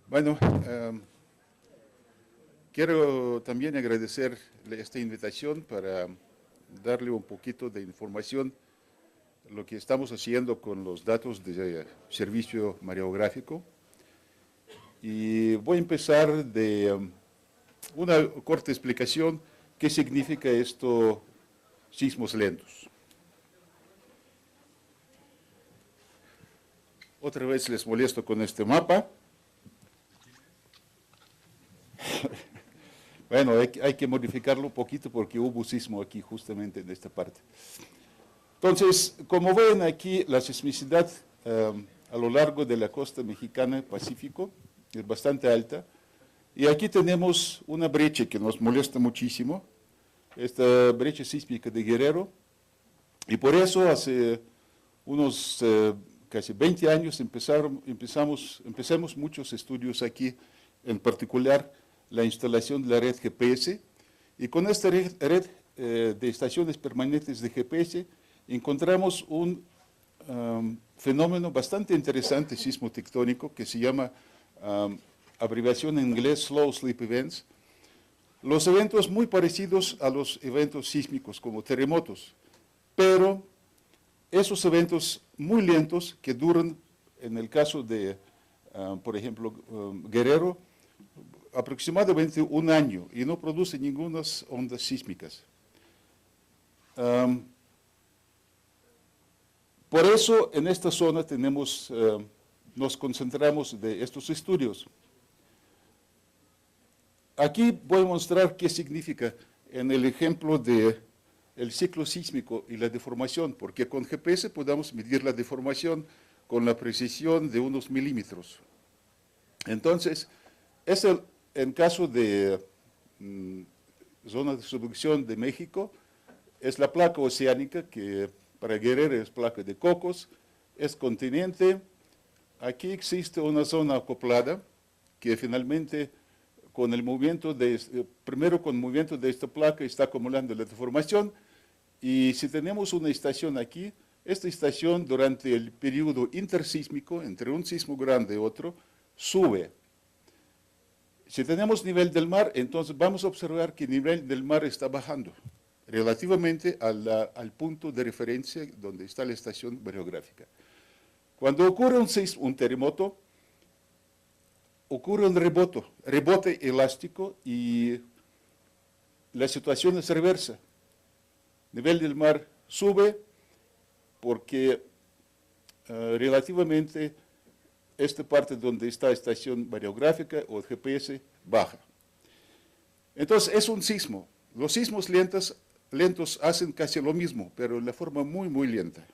Bueno, quiero también agradecer esta invitación para darle un poquito de información lo que estamos haciendo con los datos de servicio mareográfico. Y voy a empezar de una corta explicación qué significa esto sismos lentos. Otra vez les molesto con este mapa. Bueno, hay que modificarlo un poquito porque hubo sismo aquí justamente en esta parte. Entonces, como ven aquí, la sismicidad a lo largo de la costa mexicana Pacífico es bastante alta. Y aquí tenemos una brecha que nos molesta muchísimo, esta brecha sísmica de Guerrero. Y por eso hace unos casi 20 años empezamos muchos estudios aquí, en particular la instalación de la red GPS, y con esta red de estaciones permanentes de GPS encontramos un fenómeno bastante interesante sismotectónico que se llama, abreviación en inglés, Slow Slip Events. Los eventos muy parecidos a los eventos sísmicos como terremotos, pero esos eventos muy lentos que duran, en el caso de, por ejemplo, Guerrero, aproximadamente un año y no produce ninguna ondas sísmicas. Por eso en esta zona nos concentramos de estos estudios. Aquí voy a mostrar qué significa en el ejemplo del ciclo sísmico y la deformación, porque con GPS podemos medir la deformación con la precisión de unos milímetros. Entonces, en caso de zona de subducción de México, es la placa oceánica, que para Guerrero es placa de Cocos, es continente. Aquí existe una zona acoplada que finalmente con el movimiento primero con el movimiento de esta placa está acumulando la deformación, y si tenemos una estación aquí, esta estación durante el periodo intersísmico, entre un sismo grande y otro, sube. Si tenemos nivel del mar, entonces vamos a observar que el nivel del mar está bajando relativamente al punto de referencia donde está la estación mareográfica. Cuando ocurre un terremoto, ocurre un rebote elástico y la situación es reversa. El nivel del mar sube porque relativamente esta parte donde está la estación mareográfica o el GPS baja. Entonces es un sismo. Los sismos lentos hacen casi lo mismo, pero de forma muy, muy lenta.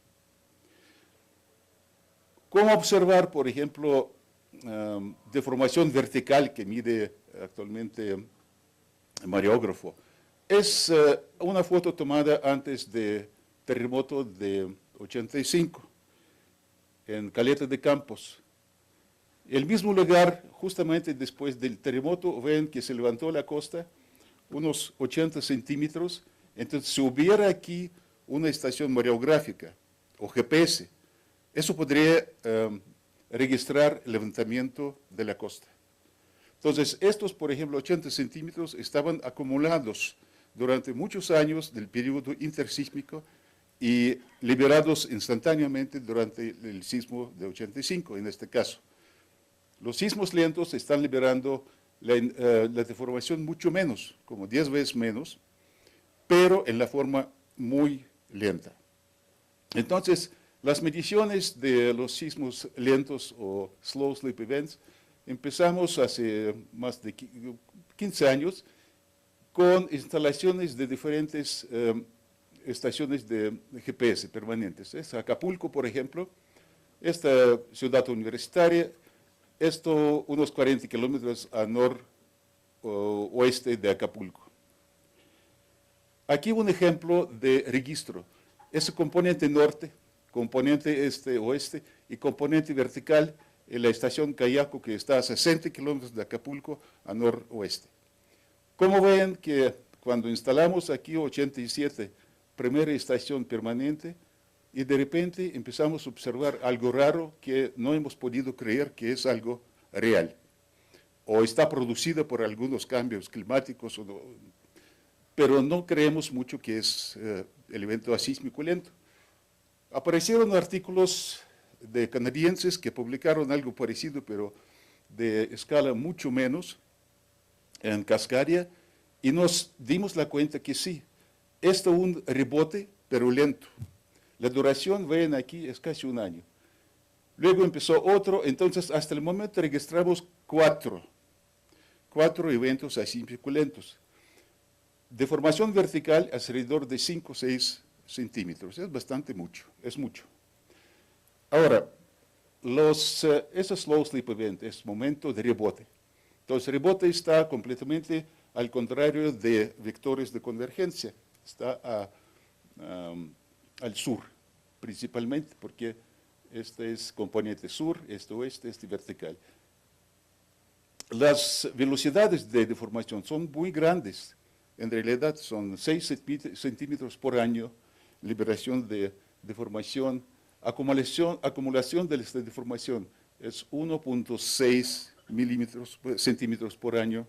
¿Cómo observar, por ejemplo, deformación vertical que mide actualmente el mareógrafo? Es una foto tomada antes del terremoto de 85 en Caleta de Campos. El mismo lugar, justamente después del terremoto, ven que se levantó la costa unos 80 centímetros. Entonces, si hubiera aquí una estación mareográfica o GPS, eso podría registrar el levantamiento de la costa. Entonces, estos, por ejemplo, 80 centímetros estaban acumulados durante muchos años del periodo intersísmico y liberados instantáneamente durante el sismo de 85, en este caso. Los sismos lentos están liberando la deformación mucho menos, como 10 veces menos, pero en la forma muy lenta. Entonces, las mediciones de los sismos lentos o slow slip events empezamos hace más de 15 años con instalaciones de diferentes estaciones de GPS permanentes. Es Acapulco, por ejemplo, esta ciudad universitaria, esto unos 40 kilómetros al noroeste de Acapulco. Aquí un ejemplo de registro. Ese componente norte, componente este-oeste y componente vertical en la estación Cayaco, que está a 60 kilómetros de Acapulco al noroeste. Como ven que cuando instalamos aquí 87, primera estación permanente, y de repente empezamos a observar algo raro que no hemos podido creer que es algo real, o está producido por algunos cambios climáticos, pero no creemos mucho que es el evento asísmico lento. Aparecieron artículos de canadienses que publicaron algo parecido, pero de escala mucho menos, en Cascadia, y nos dimos la cuenta que sí, esto es un rebote, pero lento. La duración, ven aquí, es casi un año. Luego empezó otro, entonces hasta el momento registramos cuatro eventos asísmicos lentos. Deformación vertical alrededor de 5 o 6 centímetros, es bastante mucho, es mucho. Ahora, esos slow slip event es momento de rebote. Entonces, rebote está completamente al contrario de vectores de convergencia, está al sur, principalmente, porque este es componente sur, este oeste, este vertical. Las velocidades de deformación son muy grandes, en realidad son 6 centímetros por año, liberación de deformación, acumulación de esta deformación es 1.6 centímetros por año.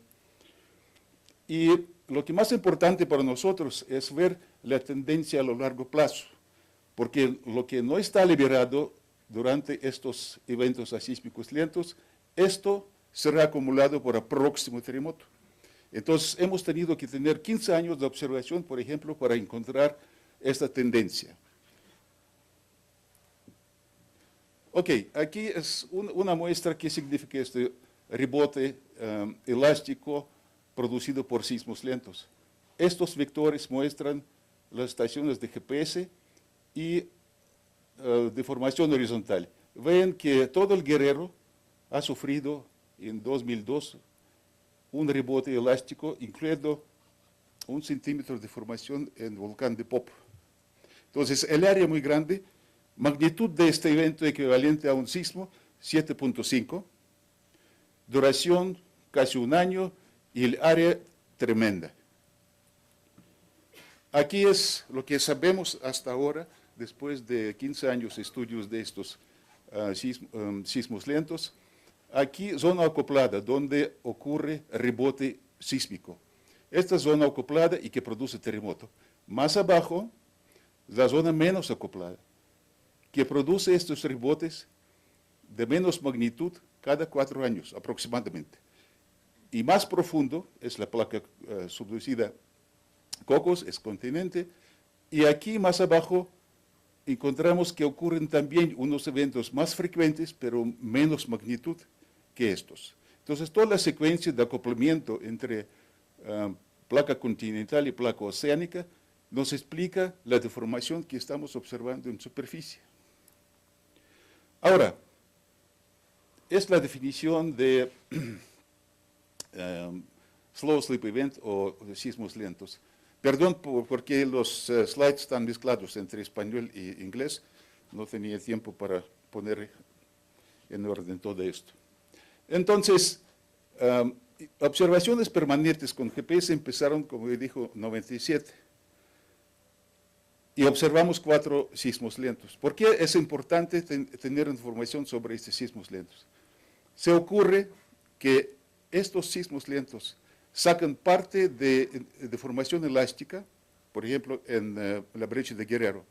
Y lo que más importante para nosotros es ver la tendencia a lo largo plazo, porque lo que no está liberado durante estos eventos asísmicos lentos, esto será acumulado por el próximo terremoto. Entonces, hemos tenido que tener 15 años de observación, por ejemplo, para encontrar esta tendencia. Ok, aquí es una muestra que significa este rebote elástico producido por sismos lentos. Estos vectores muestran las estaciones de GPS y deformación horizontal. Ven que todo el Guerrero ha sufrido en 2002 un rebote elástico, incluyendo 1 centímetro de deformación en el volcán de Popo. Entonces, el área muy grande, magnitud de este evento equivalente a un sismo, 7.5, duración casi un año y el área tremenda. Aquí es lo que sabemos hasta ahora, después de 15 años de estudios de estos sismos lentos. Aquí, zona acoplada, donde ocurre rebote sísmico. Esta zona acoplada y que produce terremoto. Más abajo, la zona menos acoplada, que produce estos rebotes de menos magnitud cada 4 años aproximadamente. Y más profundo es la placa subducida Cocos, es continente, y aquí más abajo encontramos que ocurren también unos eventos más frecuentes, pero menos magnitud que estos. Entonces, toda la secuencia de acoplamiento entre placa continental y placa oceánica nos explica la deformación que estamos observando en superficie. Ahora, es la definición de slow slip event o sismos lentos. Perdón porque los slides están mezclados entre español e inglés. No tenía tiempo para poner en orden todo esto. Entonces, observaciones permanentes con GPS empezaron, como dijo, en 97. Y observamos 4 sismos lentos. ¿Por qué es importante tener información sobre estos sismos lentos? Se ocurre que estos sismos lentos sacan parte de deformación elástica, por ejemplo, en la brecha de Guerrero.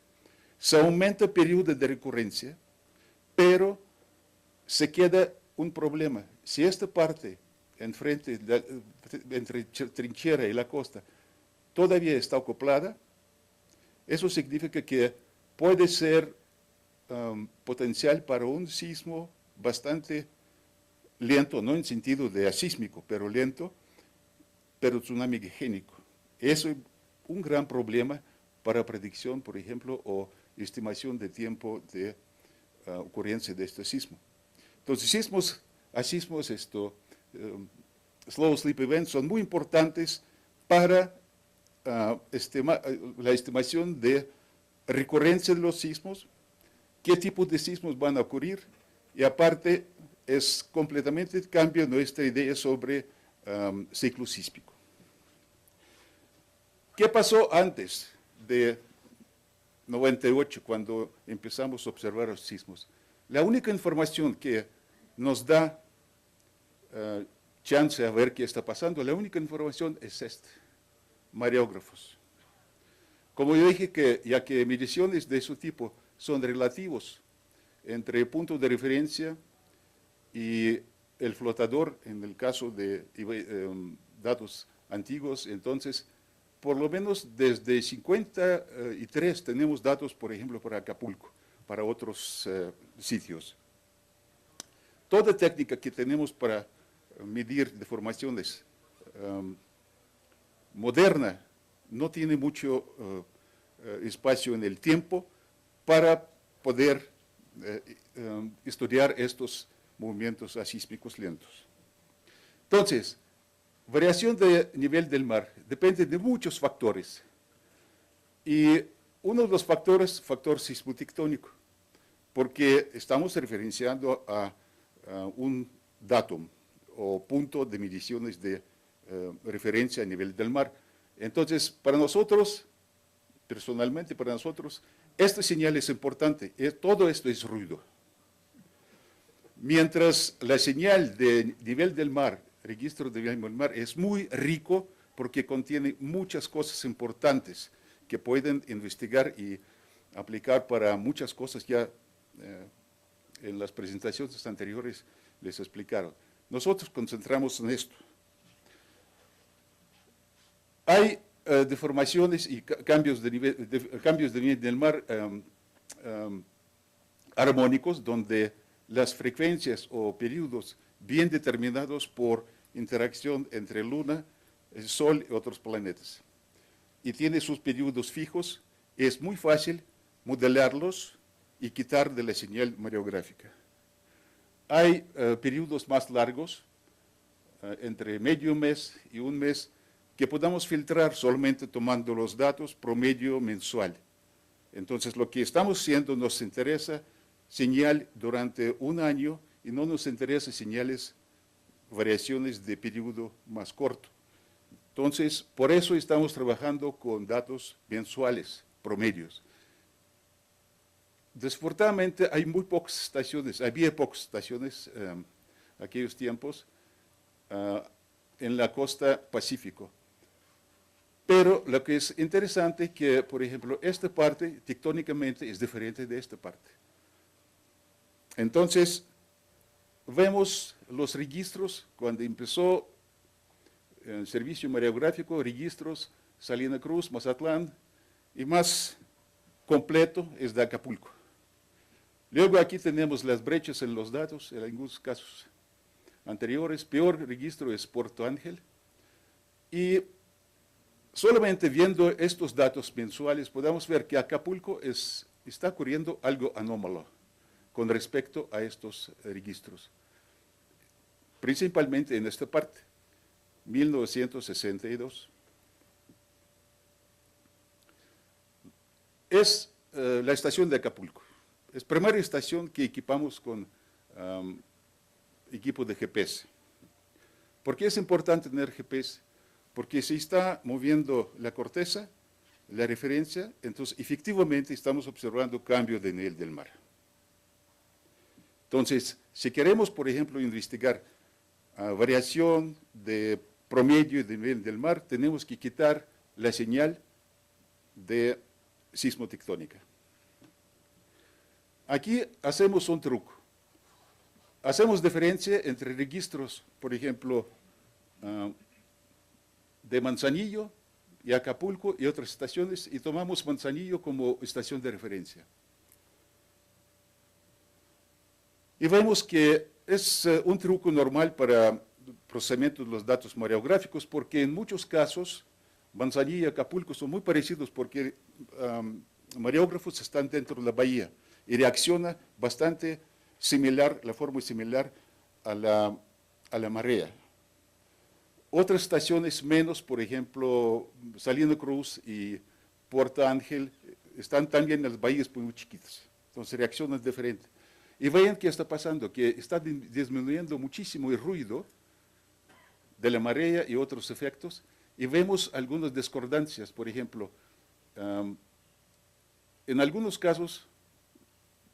Se aumenta el periodo de recurrencia, pero se queda un problema. Si esta parte enfrente, entre trinchera y la costa, todavía está acoplada, eso significa que puede ser potencial para un sismo bastante lento, no en sentido de asísmico, pero lento, pero tsunami génico. Eso es un gran problema para predicción, por ejemplo, o estimación de tiempo de ocurrencia de este sismo. Entonces, asísmos, slow slip events son muy importantes para la estimación de recurrencia de los sismos, qué tipo de sismos van a ocurrir, y aparte es completamente cambia nuestra idea sobre ciclo sísmico. ¿Qué pasó antes de 98, cuando empezamos a observar los sismos. La única información que nos da chance a ver qué está pasando, la única información es esta, mareógrafos. Como yo dije, ya que mediciones de ese tipo son relativos entre puntos de referencia y el flotador, en el caso de datos antiguos, entonces, por lo menos desde 53 tenemos datos, por ejemplo, para Acapulco, para otros sitios. Toda técnica que tenemos para medir deformaciones moderna no tiene mucho espacio en el tiempo para poder estudiar estos movimientos asísmicos lentos. Entonces, variación de nivel del mar depende de muchos factores. Y uno de los factores, factor sismotectónico, porque estamos referenciando a un datum o punto de mediciones de referencia a nivel del mar. Entonces, para nosotros, personalmente para nosotros, esta señal es importante. Todo esto es ruido. Mientras la señal de nivel del mar, registro de nivel del mar, es muy rico porque contiene muchas cosas importantes que pueden investigar y aplicar para muchas cosas ya en las presentaciones anteriores les explicaron. Nosotros concentramos en esto. Hay deformaciones y cambios de nivel del mar armónicos donde las frecuencias o periodos bien determinados por interacción entre Luna, el Sol y otros planetas. Y tiene sus periodos fijos, es muy fácil modelarlos y quitar de la señal mareográfica. Hay periodos más largos, entre medio mes y un mes, que podamos filtrar solamente tomando los datos promedio mensual. Entonces, lo que estamos haciendo nos interesa señal durante un año y no nos interesa señales, variaciones de periodo más corto. Entonces, por eso estamos trabajando con datos mensuales, promedios. Desafortunadamente, hay muy pocas estaciones, había pocas estaciones aquellos tiempos en la costa Pacífico. Pero lo que es interesante es que, por ejemplo, esta parte tectónicamente es diferente de esta parte. Entonces, vemos los registros, cuando empezó el servicio mareográfico, registros, Salina Cruz, Mazatlán, y más completo es de Acapulco. Luego aquí tenemos las brechas en los datos, en algunos casos anteriores. Peor registro es Puerto Ángel. Y solamente viendo estos datos mensuales podemos ver que Acapulco está ocurriendo algo anómalo con respecto a estos registros. Principalmente en esta parte, 1962. Es la estación de Acapulco. Es la primera estación que equipamos con equipo de GPS. ¿Por qué es importante tener GPS? Porque se está moviendo la corteza, la referencia, entonces efectivamente estamos observando cambio de nivel del mar. Entonces, si queremos, por ejemplo, investigar variación de promedio de nivel del mar, tenemos que quitar la señal de sismotectónica. Aquí hacemos un truco. Hacemos diferencia entre registros, por ejemplo, de Manzanillo y Acapulco y otras estaciones, y tomamos Manzanillo como estación de referencia. Y vemos que es un truco normal para procesamiento de los datos mareográficos, porque en muchos casos Manzanillo y Acapulco son muy parecidos porque mareógrafos están dentro de la bahía y reacciona bastante similar, la forma es similar a la marea. Otras estaciones menos, por ejemplo, Salina Cruz y Puerto Ángel, están también en las bahías muy chiquitas, entonces reaccionan diferente. Y vean qué está pasando, que está disminuyendo muchísimo el ruido de la marea y otros efectos, y vemos algunas discordancias, por ejemplo, En algunos casos,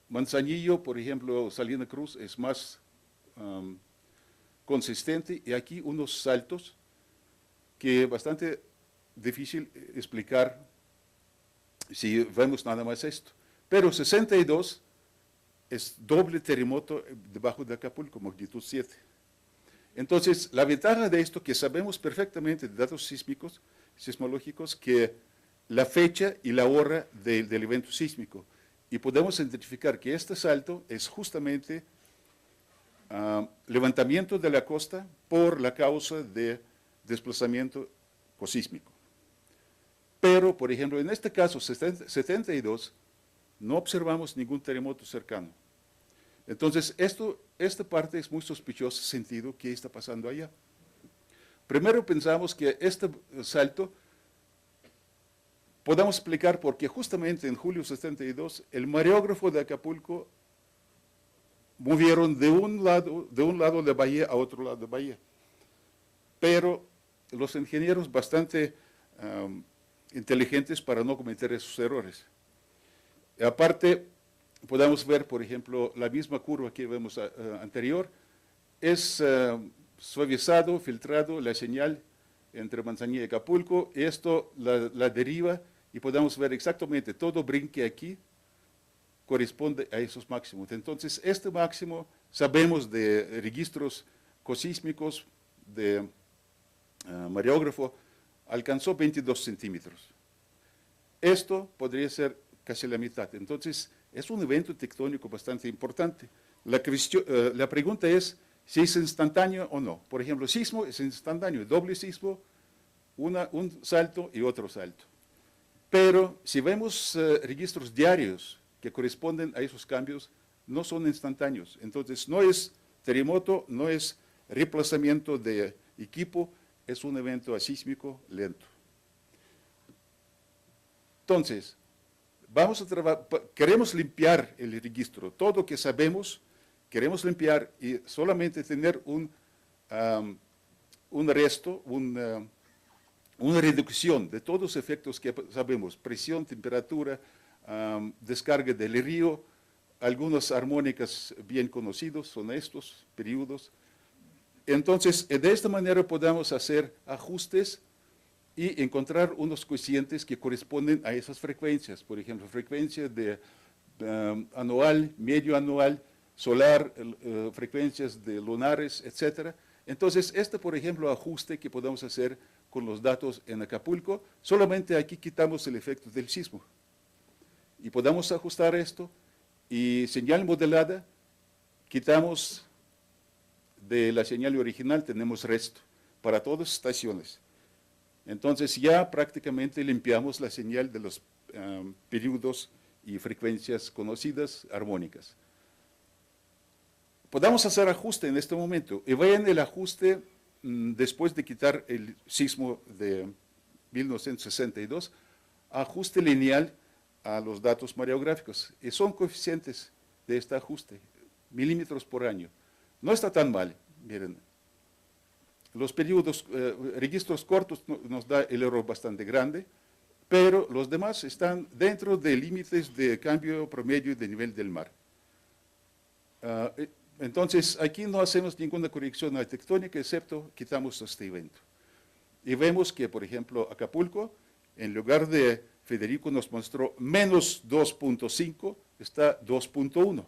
Manzanillo, por ejemplo, Salina Cruz, es más consistente, y aquí unos saltos que es bastante difícil explicar si vemos nada más esto. Pero 62 es doble terremoto debajo de Acapulco, magnitud 7. Entonces, la ventaja de esto que sabemos perfectamente de datos sísmicos, sismológicos, que la fecha y la hora del evento sísmico. Y podemos identificar que este salto es justamente levantamiento de la costa por la causa de desplazamiento cosísmico. Pero, por ejemplo, en este caso, 72, no observamos ningún terremoto cercano. Entonces, esta parte es muy sospechosa, sentido, ¿qué está pasando allá? Primero pensamos que este salto podemos explicar porque justamente en julio 72 el mareógrafo de Acapulco movieron de un lado de bahía a otro lado de bahía. Pero los ingenieros bastante inteligentes para no cometer esos errores. Aparte, podemos ver, por ejemplo, la misma curva que vemos anterior, es suavizado, filtrado la señal entre Manzanillo y Acapulco, esto la deriva, y podemos ver exactamente todo brinque aquí corresponde a esos máximos. Entonces, este máximo, sabemos de registros cosísmicos de mareógrafo, alcanzó 22 centímetros. Esto podría ser casi la mitad. Entonces, es un evento tectónico bastante importante. La pregunta es si es instantáneo o no. Por ejemplo, sismo es instantáneo, doble sismo, un salto y otro salto. Pero si vemos registros diarios que corresponden a esos cambios, no son instantáneos. Entonces, no es terremoto, no es reemplazamiento de equipo, es un evento asísmico lento. Entonces, queremos limpiar el registro, todo lo que sabemos, queremos limpiar y solamente tener un resto, una reducción de todos los efectos que sabemos, presión, temperatura, descarga del río, algunas armónicas bien conocidos son estos periodos. Entonces, de esta manera podemos hacer ajustes y encontrar unos coeficientes que corresponden a esas frecuencias. Por ejemplo, frecuencia de anual, medio anual, solar, frecuencias de lunares, etc. Entonces, por ejemplo, ajuste que podemos hacer con los datos en Acapulco, solamente aquí quitamos el efecto del sismo. Y podemos ajustar esto, y señal modelada, quitamos de la señal original, tenemos resto, para todas las estaciones. Entonces ya prácticamente limpiamos la señal de los periodos y frecuencias conocidas, armónicas. Podemos hacer ajuste en este momento, y vean el ajuste después de quitar el sismo de 1962, ajuste lineal a los datos mareográficos, y son coeficientes de este ajuste, milímetros por año. No está tan mal, miren. Los periodos, registros cortos nos da el error bastante grande, pero los demás están dentro de límites de cambio promedio de nivel del mar. Entonces, aquí no hacemos ninguna corrección tectónica, excepto quitamos este evento. Y vemos que, por ejemplo, Acapulco, en lugar de Federico nos mostró menos 2.5, está 2.1.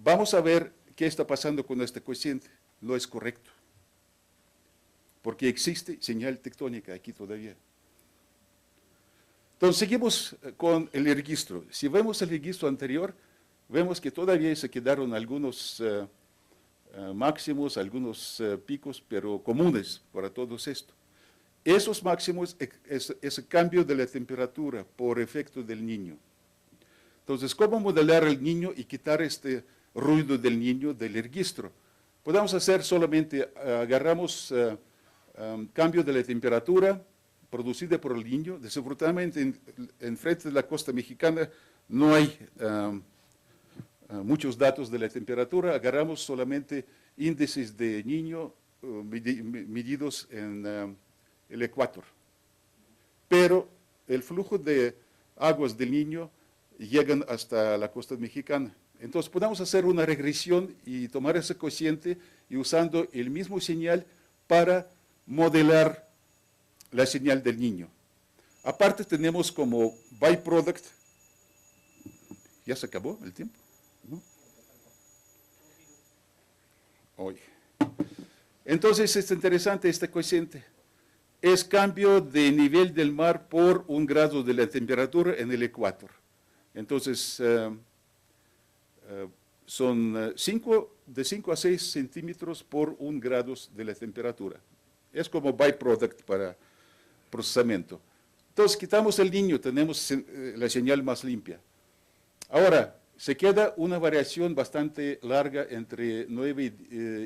Vamos a ver qué está pasando con este coeficiente. No es correcto, porque existe señal tectónica aquí todavía. Entonces, seguimos con el registro. Si vemos el registro anterior, vemos que todavía se quedaron algunos máximos, algunos picos, pero comunes para todos esto. Esos máximos es el cambio de la temperatura por efecto del Niño. Entonces, ¿cómo modelar el Niño y quitar este ruido del Niño del registro? Podemos hacer solamente, agarramos cambio de la temperatura producida por el Niño. Desafortunadamente, en frente de la costa mexicana no hay muchos datos de la temperatura. Agarramos solamente índices de Niño medidos en el ecuador. Pero el flujo de aguas del Niño llegan hasta la costa mexicana. Entonces podemos hacer una regresión y tomar ese cociente y usando el mismo señal para modelar la señal del Niño. Aparte tenemos como byproduct, ¿ya se acabó el tiempo? ¿No? Oye. Entonces es interesante este cociente. Es cambio de nivel del mar por 1 grado de la temperatura en el ecuador. Entonces son de 5 a 6 centímetros por 1 grado de la temperatura. Es como byproduct para procesamiento. Entonces quitamos el Niño, tenemos la señal más limpia. Ahora, se queda una variación bastante larga entre 9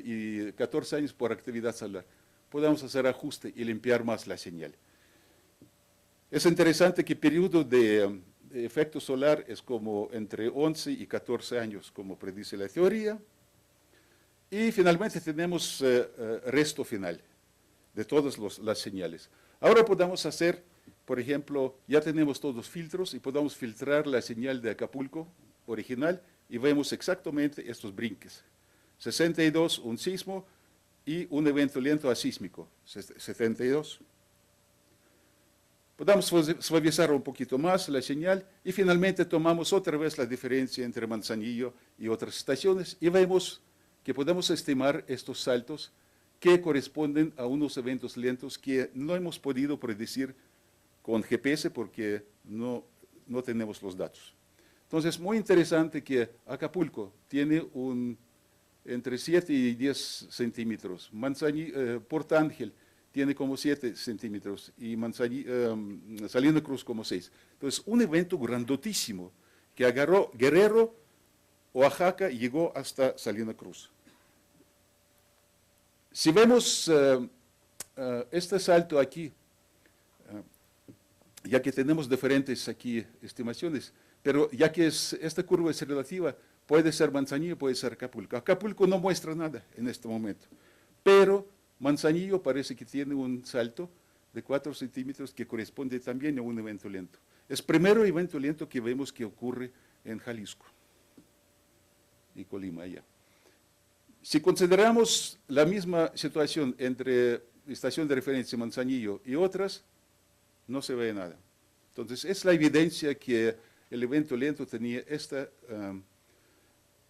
y 14 años por actividad solar. Podemos hacer ajuste y limpiar más la señal. Es interesante que el periodo de efecto solar es como entre 11 y 14 años, como predice la teoría. Y finalmente tenemos resto final de todas las señales. Ahora podemos hacer, por ejemplo, ya tenemos todos los filtros y podemos filtrar la señal de Acapulco original y vemos exactamente estos brinques. 62, un sismo y un evento lento asísmico, 72. Podemos suavizar un poquito más la señal y finalmente tomamos otra vez la diferencia entre Manzanillo y otras estaciones y vemos que podemos estimar estos saltos que corresponden a unos eventos lentos que no hemos podido predecir con GPS porque no tenemos los datos. Entonces, muy interesante que Acapulco tiene entre 7 y 10 centímetros, Port Ángel tiene como 7 centímetros y Salina Cruz como 6. Entonces, un evento grandotísimo que agarró Guerrero, Oaxaca y llegó hasta Salina Cruz. Si vemos este salto aquí, ya que tenemos diferentes aquí estimaciones, pero ya que esta curva es relativa, puede ser Manzanillo, puede ser Acapulco. Acapulco no muestra nada en este momento, pero Manzanillo parece que tiene un salto de 4 centímetros que corresponde también a un evento lento. Es el primer evento lento que vemos que ocurre en Jalisco y Colima allá. Si consideramos la misma situación entre estación de referencia Manzanillo y otras, no se ve nada. Entonces, es la evidencia que el evento lento tenía esta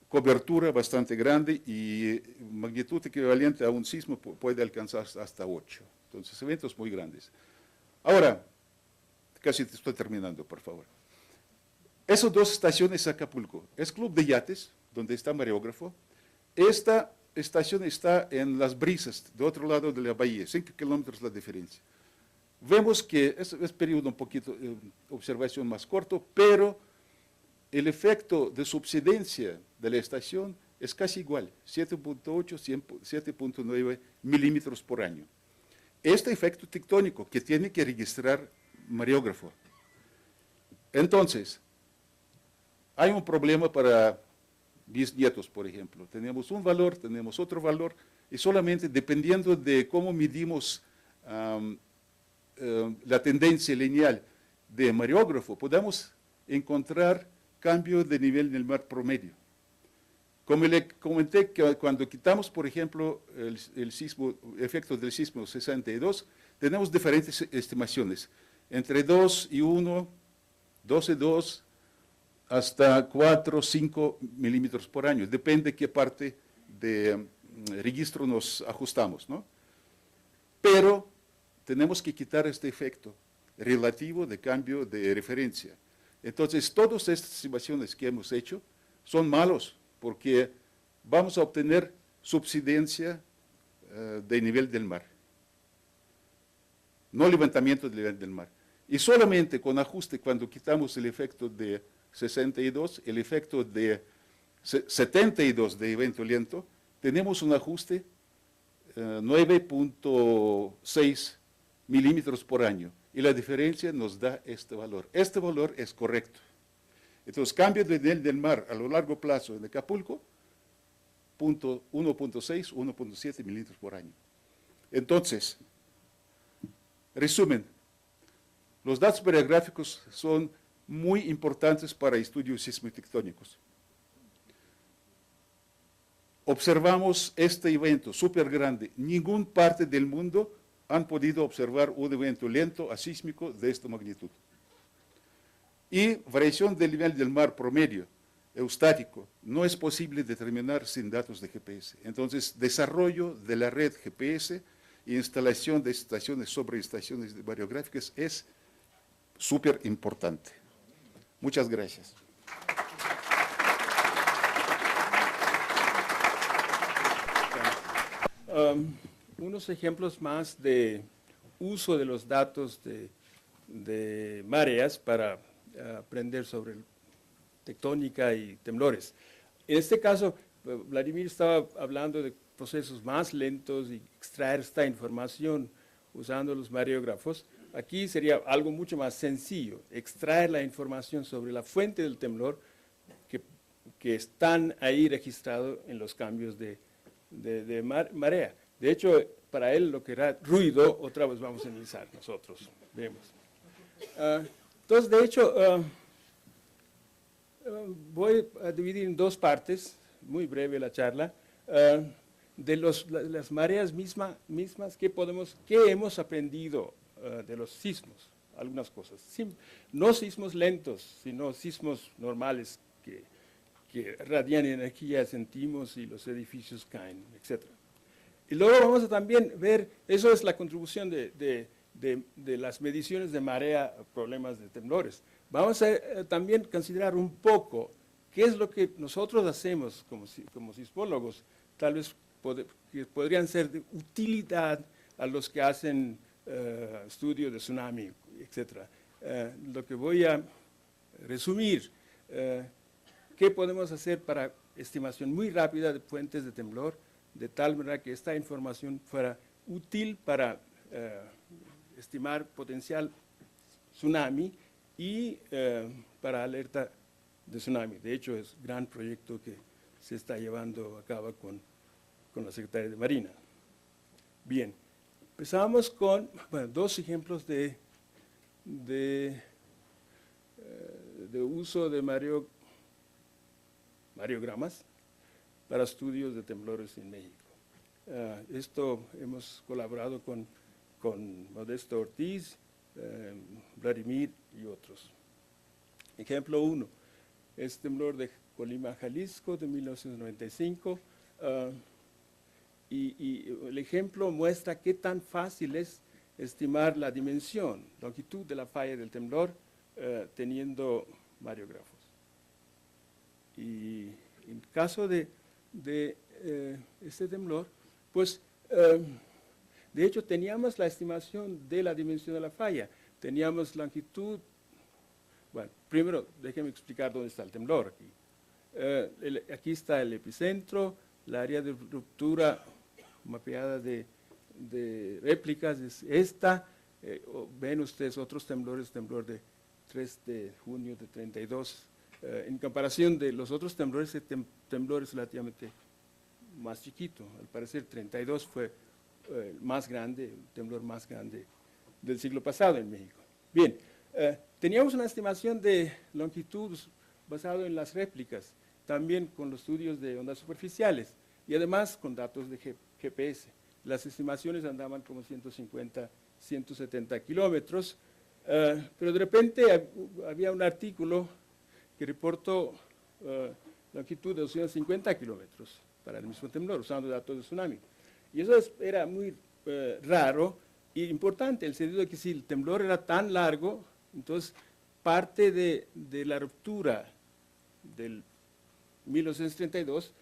cobertura bastante grande y magnitud equivalente a un sismo puede alcanzar hasta 8. Entonces, eventos muy grandes. Ahora, casi te estoy terminando, por favor. Esas dos estaciones de Acapulco, es Club de Yates, donde está Mareógrafo. Esta estación está en Las Brisas, de otro lado de la bahía, 5 kilómetros la diferencia. Vemos que es periodo un poquito, observación más corto, pero el efecto de subsidencia de la estación es casi igual, 7.8, 7.9 milímetros por año. Este efecto tectónico que tiene que registrar Mareógrafo. Entonces, hay un problema para bisnietos, por ejemplo. Tenemos un valor, tenemos otro valor, y solamente dependiendo de cómo medimos la tendencia lineal de Mareógrafo, podemos encontrar cambio de nivel del mar promedio. Como le comenté, que cuando quitamos, por ejemplo, el sismo, efecto del sismo 62, tenemos diferentes estimaciones, entre 2 y 1, 12,2, hasta 4, 5 milímetros por año, depende qué parte de registro nos ajustamos, ¿no? Pero tenemos que quitar este efecto relativo de cambio de referencia. Entonces, todas estas estimaciones que hemos hecho son malos, porque vamos a obtener subsidencia de nivel del mar, no levantamiento del nivel del mar. Y solamente con ajuste, cuando quitamos el efecto de 62, el efecto de 72 de evento lento, tenemos un ajuste 9.6 milímetros por año. Y la diferencia nos da este valor. Este valor es correcto. Entonces, cambio de nivel del mar a lo largo plazo en Acapulco, 1.6, 1.7 milímetros por año. Entonces, resumen, los datos variográficos son muy importantes para estudios sismotectónicos. Observamos este evento súper grande. Ninguna parte del mundo han podido observar un evento lento asísmico de esta magnitud. Y variación del nivel del mar promedio, eustático, no es posible determinar sin datos de GPS. Entonces, desarrollo de la red GPS e instalación de estaciones sobre estaciones variográficas es súper importante. Muchas gracias. Unos ejemplos más de uso de los datos de mareas para aprender sobre tectónica y temblores. En este caso, Vladimir estaba hablando de procesos más lentos y extraer esta información usando los mareógrafos. Aquí sería algo mucho más sencillo, extraer la información sobre la fuente del temblor que están ahí registrados en los cambios de marea. De hecho, para él lo que era ruido, otra vez vamos a analizar nosotros, vemos. Entonces, de hecho, voy a dividir en dos partes, muy breve la charla, de las mareas mismas que hemos aprendido de los sismos, algunas cosas. No sismos lentos, sino sismos normales que radian energía, sentimos y los edificios caen, etc. Y luego vamos a también ver, eso es la contribución de las mediciones de marea a problemas de temblores. Vamos a también considerar un poco qué es lo que nosotros hacemos como sismólogos, tal vez que podrían ser de utilidad a los que hacen estudios de tsunami, etc. Lo que voy a resumir, ¿qué podemos hacer para estimación muy rápida de fuentes de temblor, de tal manera que esta información fuera útil para estimar potencial tsunami y para alerta de tsunami? De hecho, es un gran proyecto que se está llevando a cabo con la Secretaría de Marina. Bien, empezamos con dos ejemplos de uso de mariogramas para estudios de temblores en México. Esto hemos colaborado con Modesto Ortiz, Vladimir y otros. Ejemplo 1, es temblor de Colima, Jalisco, de 1995. Y el ejemplo muestra qué tan fácil es estimar la dimensión, longitud de la falla del temblor teniendo mariógrafos. Y en caso de este temblor, pues de hecho teníamos la estimación de la dimensión de la falla, teníamos longitud. Bueno, primero déjenme explicar dónde está el temblor aquí. Aquí está el epicentro, la área de ruptura mapeada de réplicas es esta. Ven ustedes otros temblores, temblor de 3 de junio de 32. En comparación de los otros temblores, este temblor es relativamente más chiquito. Al parecer 32 fue el más grande, el temblor más grande del siglo pasado en México. Bien, teníamos una estimación de longitud basado en las réplicas, también con los estudios de ondas superficiales y además con datos de GPS. Las estimaciones andaban como 150, 170 kilómetros, pero de repente había un artículo que reportó longitud de 250 kilómetros para el mismo temblor, usando datos de tsunami. Y eso era muy raro e importante, en el sentido de que si el temblor era tan largo, entonces parte de la ruptura del 1932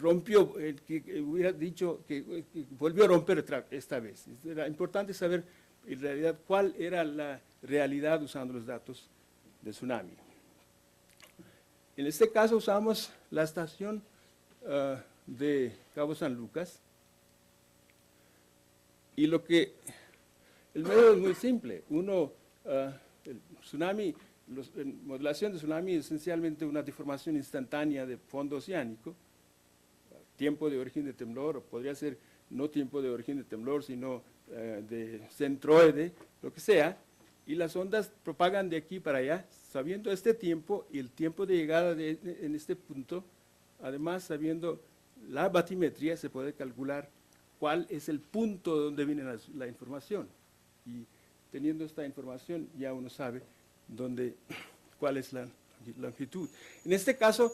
rompió, que hubiera dicho que volvió a romper esta vez. Era importante saber en realidad cuál era la realidad usando los datos de tsunami. En este caso usamos la estación de Cabo San Lucas y el método es muy simple. El tsunami, modelación de tsunami es esencialmente una deformación instantánea de fondo oceánico, tiempo de origen de temblor, o podría ser no tiempo de origen de temblor, sino de centroide, lo que sea, y las ondas propagan de aquí para allá, sabiendo este tiempo y el tiempo de llegada en este punto, además sabiendo la batimetría, se puede calcular cuál es el punto donde viene la información. Y teniendo esta información ya uno sabe cuál es la longitud. En este caso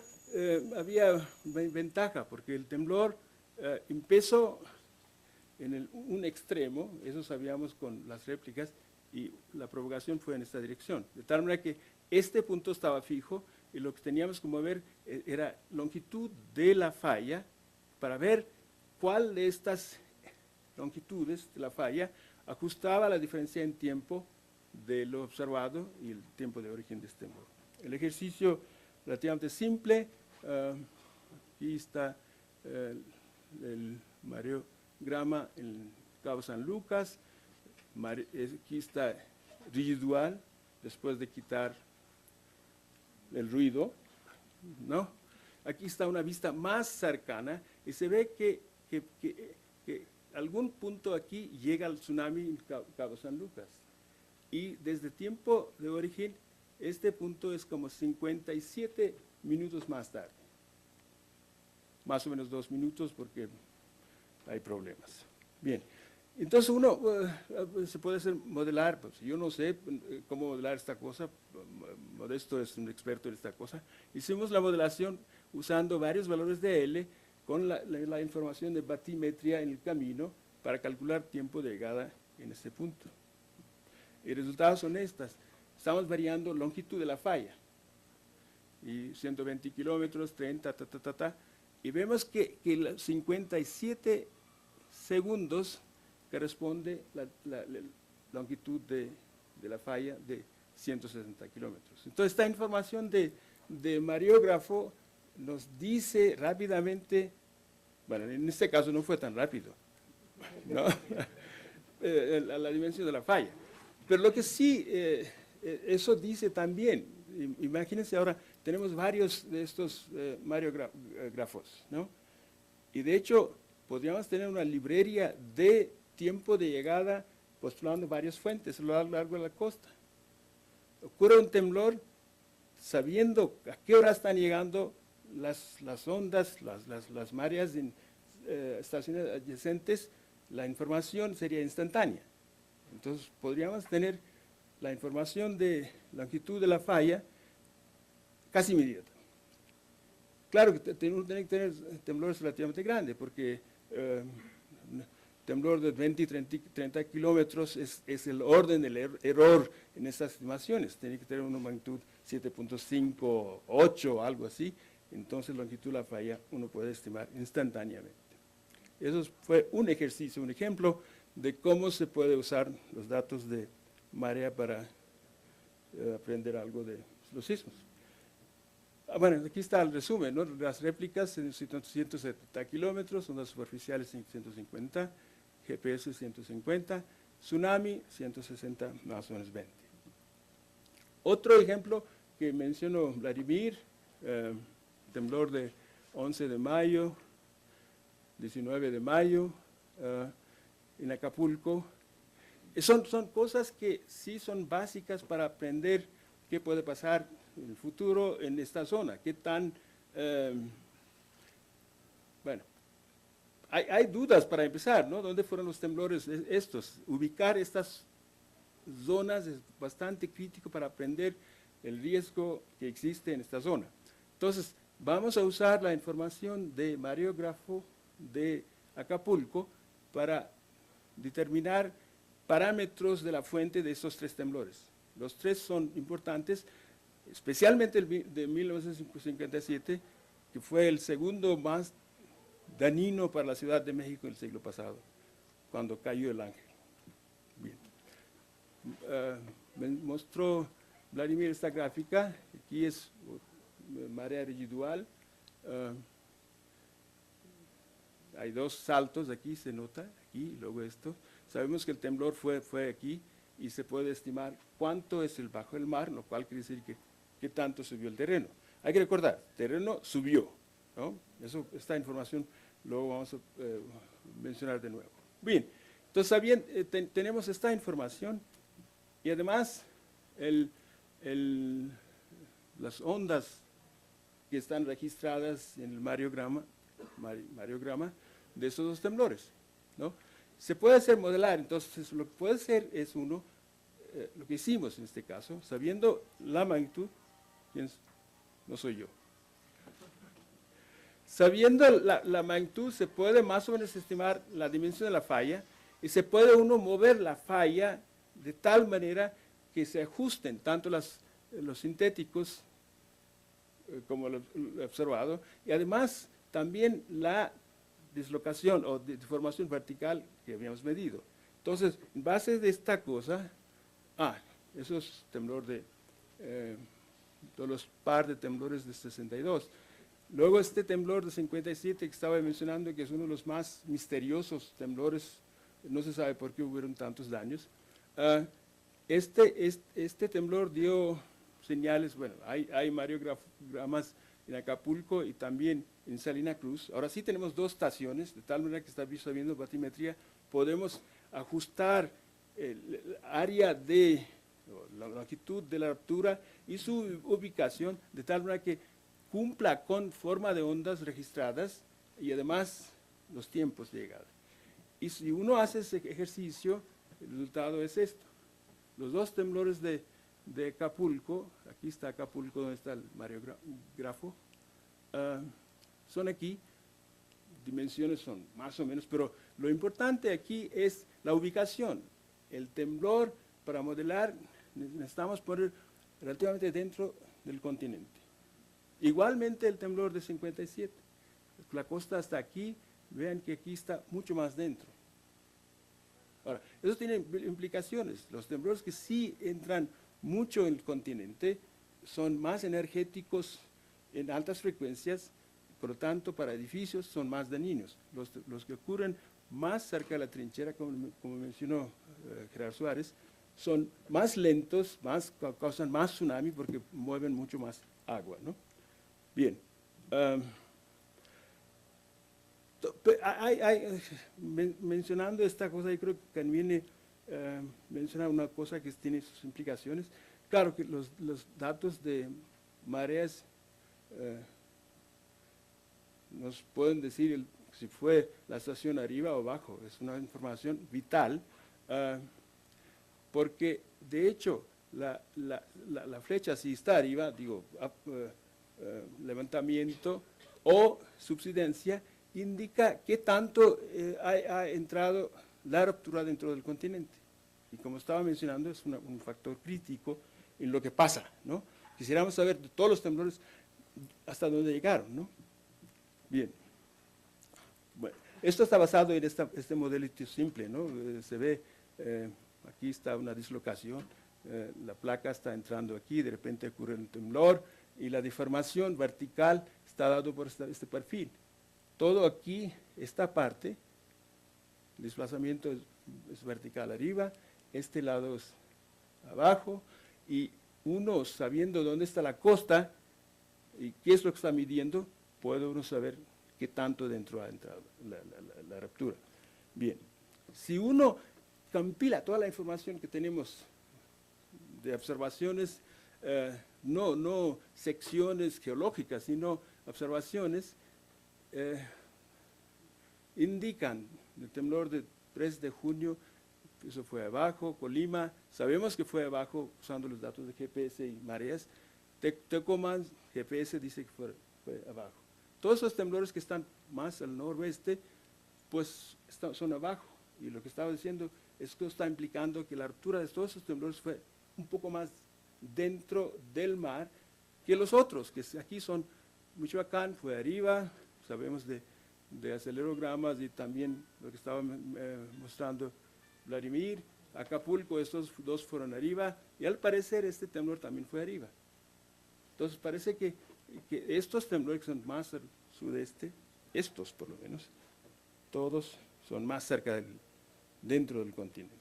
había ventaja porque el temblor empezó en un extremo, eso sabíamos con las réplicas, y la propagación fue en esta dirección. De tal manera que este punto estaba fijo y lo que teníamos que mover era longitud de la falla para ver cuál de estas longitudes de la falla ajustaba la diferencia en tiempo de lo observado y el tiempo de origen de este temblor. El ejercicio relativamente simple, aquí está el mareograma en Cabo San Lucas, aquí está residual, después de quitar el ruido, ¿no? Aquí está una vista más cercana y se ve que algún punto aquí llega el tsunami en Cabo San Lucas. Y desde tiempo de origen, este punto es como 57 minutos más tarde. Más o menos 2 minutos porque hay problemas. Bien, entonces uno se puede modelar, pues yo no sé cómo modelar esta cosa, Modesto es un experto en esta cosa. Hicimos la modelación usando varios valores de L con la información de batimetría en el camino para calcular tiempo de llegada en este punto. Y resultados son estas. Estamos variando longitud de la falla. Y 120 kilómetros, 30, y vemos que los 57 segundos corresponde la longitud de la falla de 160 kilómetros. Entonces, esta información de mareógrafo nos dice rápidamente, bueno, en este caso no fue tan rápido, ¿no? la dimensión de la falla. Pero lo que sí, eso dice también, imagínense ahora, tenemos varios de estos mareógrafos, ¿no? Y de hecho, podríamos tener una librería de tiempo de llegada postulando varias fuentes a lo largo de la costa. Ocurre un temblor, sabiendo a qué hora están llegando las ondas, las mareas en estaciones adyacentes, la información sería instantánea. Entonces, podríamos tener la información de longitud de la falla casi inmediata. Claro que uno tiene que tener temblores relativamente grandes, porque temblor de 20 y 30 kilómetros es el orden del error en estas estimaciones. Tiene que tener una magnitud 7.5, 8, algo así. Entonces, longitud de la falla uno puede estimar instantáneamente. Eso fue un ejercicio, un ejemplo de cómo se puede usar los datos de marea para aprender algo de los sismos. Bueno, aquí está el resumen, ¿no? Las réplicas en 170 kilómetros, ondas superficiales 150, GPS 150, tsunami 160, más o menos 20. Otro ejemplo que mencionó Vladimir, temblor de 11 de mayo, 19 de mayo, en Acapulco. Son cosas que sí son básicas para aprender qué puede pasar en el futuro en esta zona, qué tan, bueno, hay dudas para empezar, ¿no? ¿Dónde fueron los temblores estos? Ubicar estas zonas es bastante crítico para aprender el riesgo que existe en esta zona. Entonces, vamos a usar la información de mareógrafo de Acapulco para determinar parámetros de la fuente de estos 3 temblores. Los 3 son importantes, especialmente el de 1957, que fue el segundo más dañino para la Ciudad de México en el siglo pasado, cuando cayó el ángel. Bien. Me mostró Vladimir esta gráfica, aquí es marea residual, hay 2 saltos aquí, se nota, aquí, y luego esto. Sabemos que el temblor fue aquí y se puede estimar cuánto es el bajo del mar, lo cual quiere decir que qué tanto subió el terreno. Hay que recordar, el terreno subió, ¿no? Esta información luego vamos a mencionar de nuevo. Bien, entonces tenemos esta información y además las ondas que están registradas en el mariograma de esos dos temblores, ¿no? Se puede hacer modelar, entonces lo que puede hacer es uno, lo que hicimos en este caso, sabiendo la magnitud, no soy yo. Sabiendo la magnitud se puede más o menos estimar la dimensión de la falla y se puede uno mover la falla de tal manera que se ajusten tanto los sintéticos como lo observado y además también la dislocación o deformación vertical que habíamos medido. Entonces, en base de esta cosa, eso es temblor de los par de temblores de 62. Luego este temblor de 57 que estaba mencionando, que es uno de los más misteriosos temblores, no se sabe por qué hubieron tantos daños. Este temblor dio señales, bueno, hay mariogramas en Acapulco y también en Salina Cruz. Ahora sí tenemos dos estaciones, de tal manera que está viendo batimetría, podemos ajustar el área de la longitud de la ruptura y su ubicación de tal manera que cumpla con forma de ondas registradas y además los tiempos de llegada. Y si uno hace ese ejercicio, el resultado es esto. Los dos temblores de Acapulco, aquí está Acapulco donde está el mariógrafo, son aquí, dimensiones son más o menos, pero lo importante aquí es la ubicación. El temblor, para modelar, necesitamos poner relativamente dentro del continente. Igualmente el temblor de 57. La costa hasta aquí, vean que aquí está mucho más dentro. Ahora, eso tiene implicaciones. Los temblores que sí entran mucho en el continente son más energéticos en altas frecuencias, por lo tanto, para edificios son más dañinos. Los que ocurren más cerca de la trinchera, como mencionó Gerardo Suárez, son más lentos, causan más tsunami porque mueven mucho más agua, ¿no? Bien. Mencionando esta cosa, yo creo que conviene mencionar una cosa que tiene sus implicaciones. Claro que los datos de mareas nos pueden decir si fue la estación arriba o abajo. Es una información vital, porque de hecho la flecha, si está arriba, digo, levantamiento o subsidencia, indica qué tanto ha entrado la ruptura dentro del continente. Y como estaba mencionando, es un factor crítico en lo que pasa, ¿no? Quisiéramos saber de todos los temblores hasta dónde llegaron, ¿no? Bien. Bueno, esto está basado en este modelito simple, ¿no? Se ve, aquí está una dislocación, la placa está entrando aquí, de repente ocurre un temblor, y la deformación vertical está dado por este perfil. Todo aquí, esta parte, el desplazamiento es vertical arriba, este lado es abajo, y uno sabiendo dónde está la costa y qué es lo que está midiendo, puede uno saber qué tanto dentro ha entrado la ruptura. Bien, si uno compila toda la información que tenemos de observaciones, no secciones geológicas, sino observaciones, indican el temblor de 3 de junio, que eso fue abajo, Colima, sabemos que fue abajo usando los datos de GPS y mareas, Tecomán, GPS dice que fue abajo. Todos esos temblores que están más al noroeste, pues son abajo, y lo que estaba diciendo es que está implicando que la ruptura de todos esos temblores fue un poco más dentro del mar que los otros, que aquí son Michoacán, fue arriba, sabemos de acelerogramas y también lo que estaba mostrando Vladimir, Acapulco, estos dos fueron arriba, y al parecer este temblor también fue arriba. Entonces parece que estos temblores que son más al sudeste, estos por lo menos, todos son más cerca dentro del continente.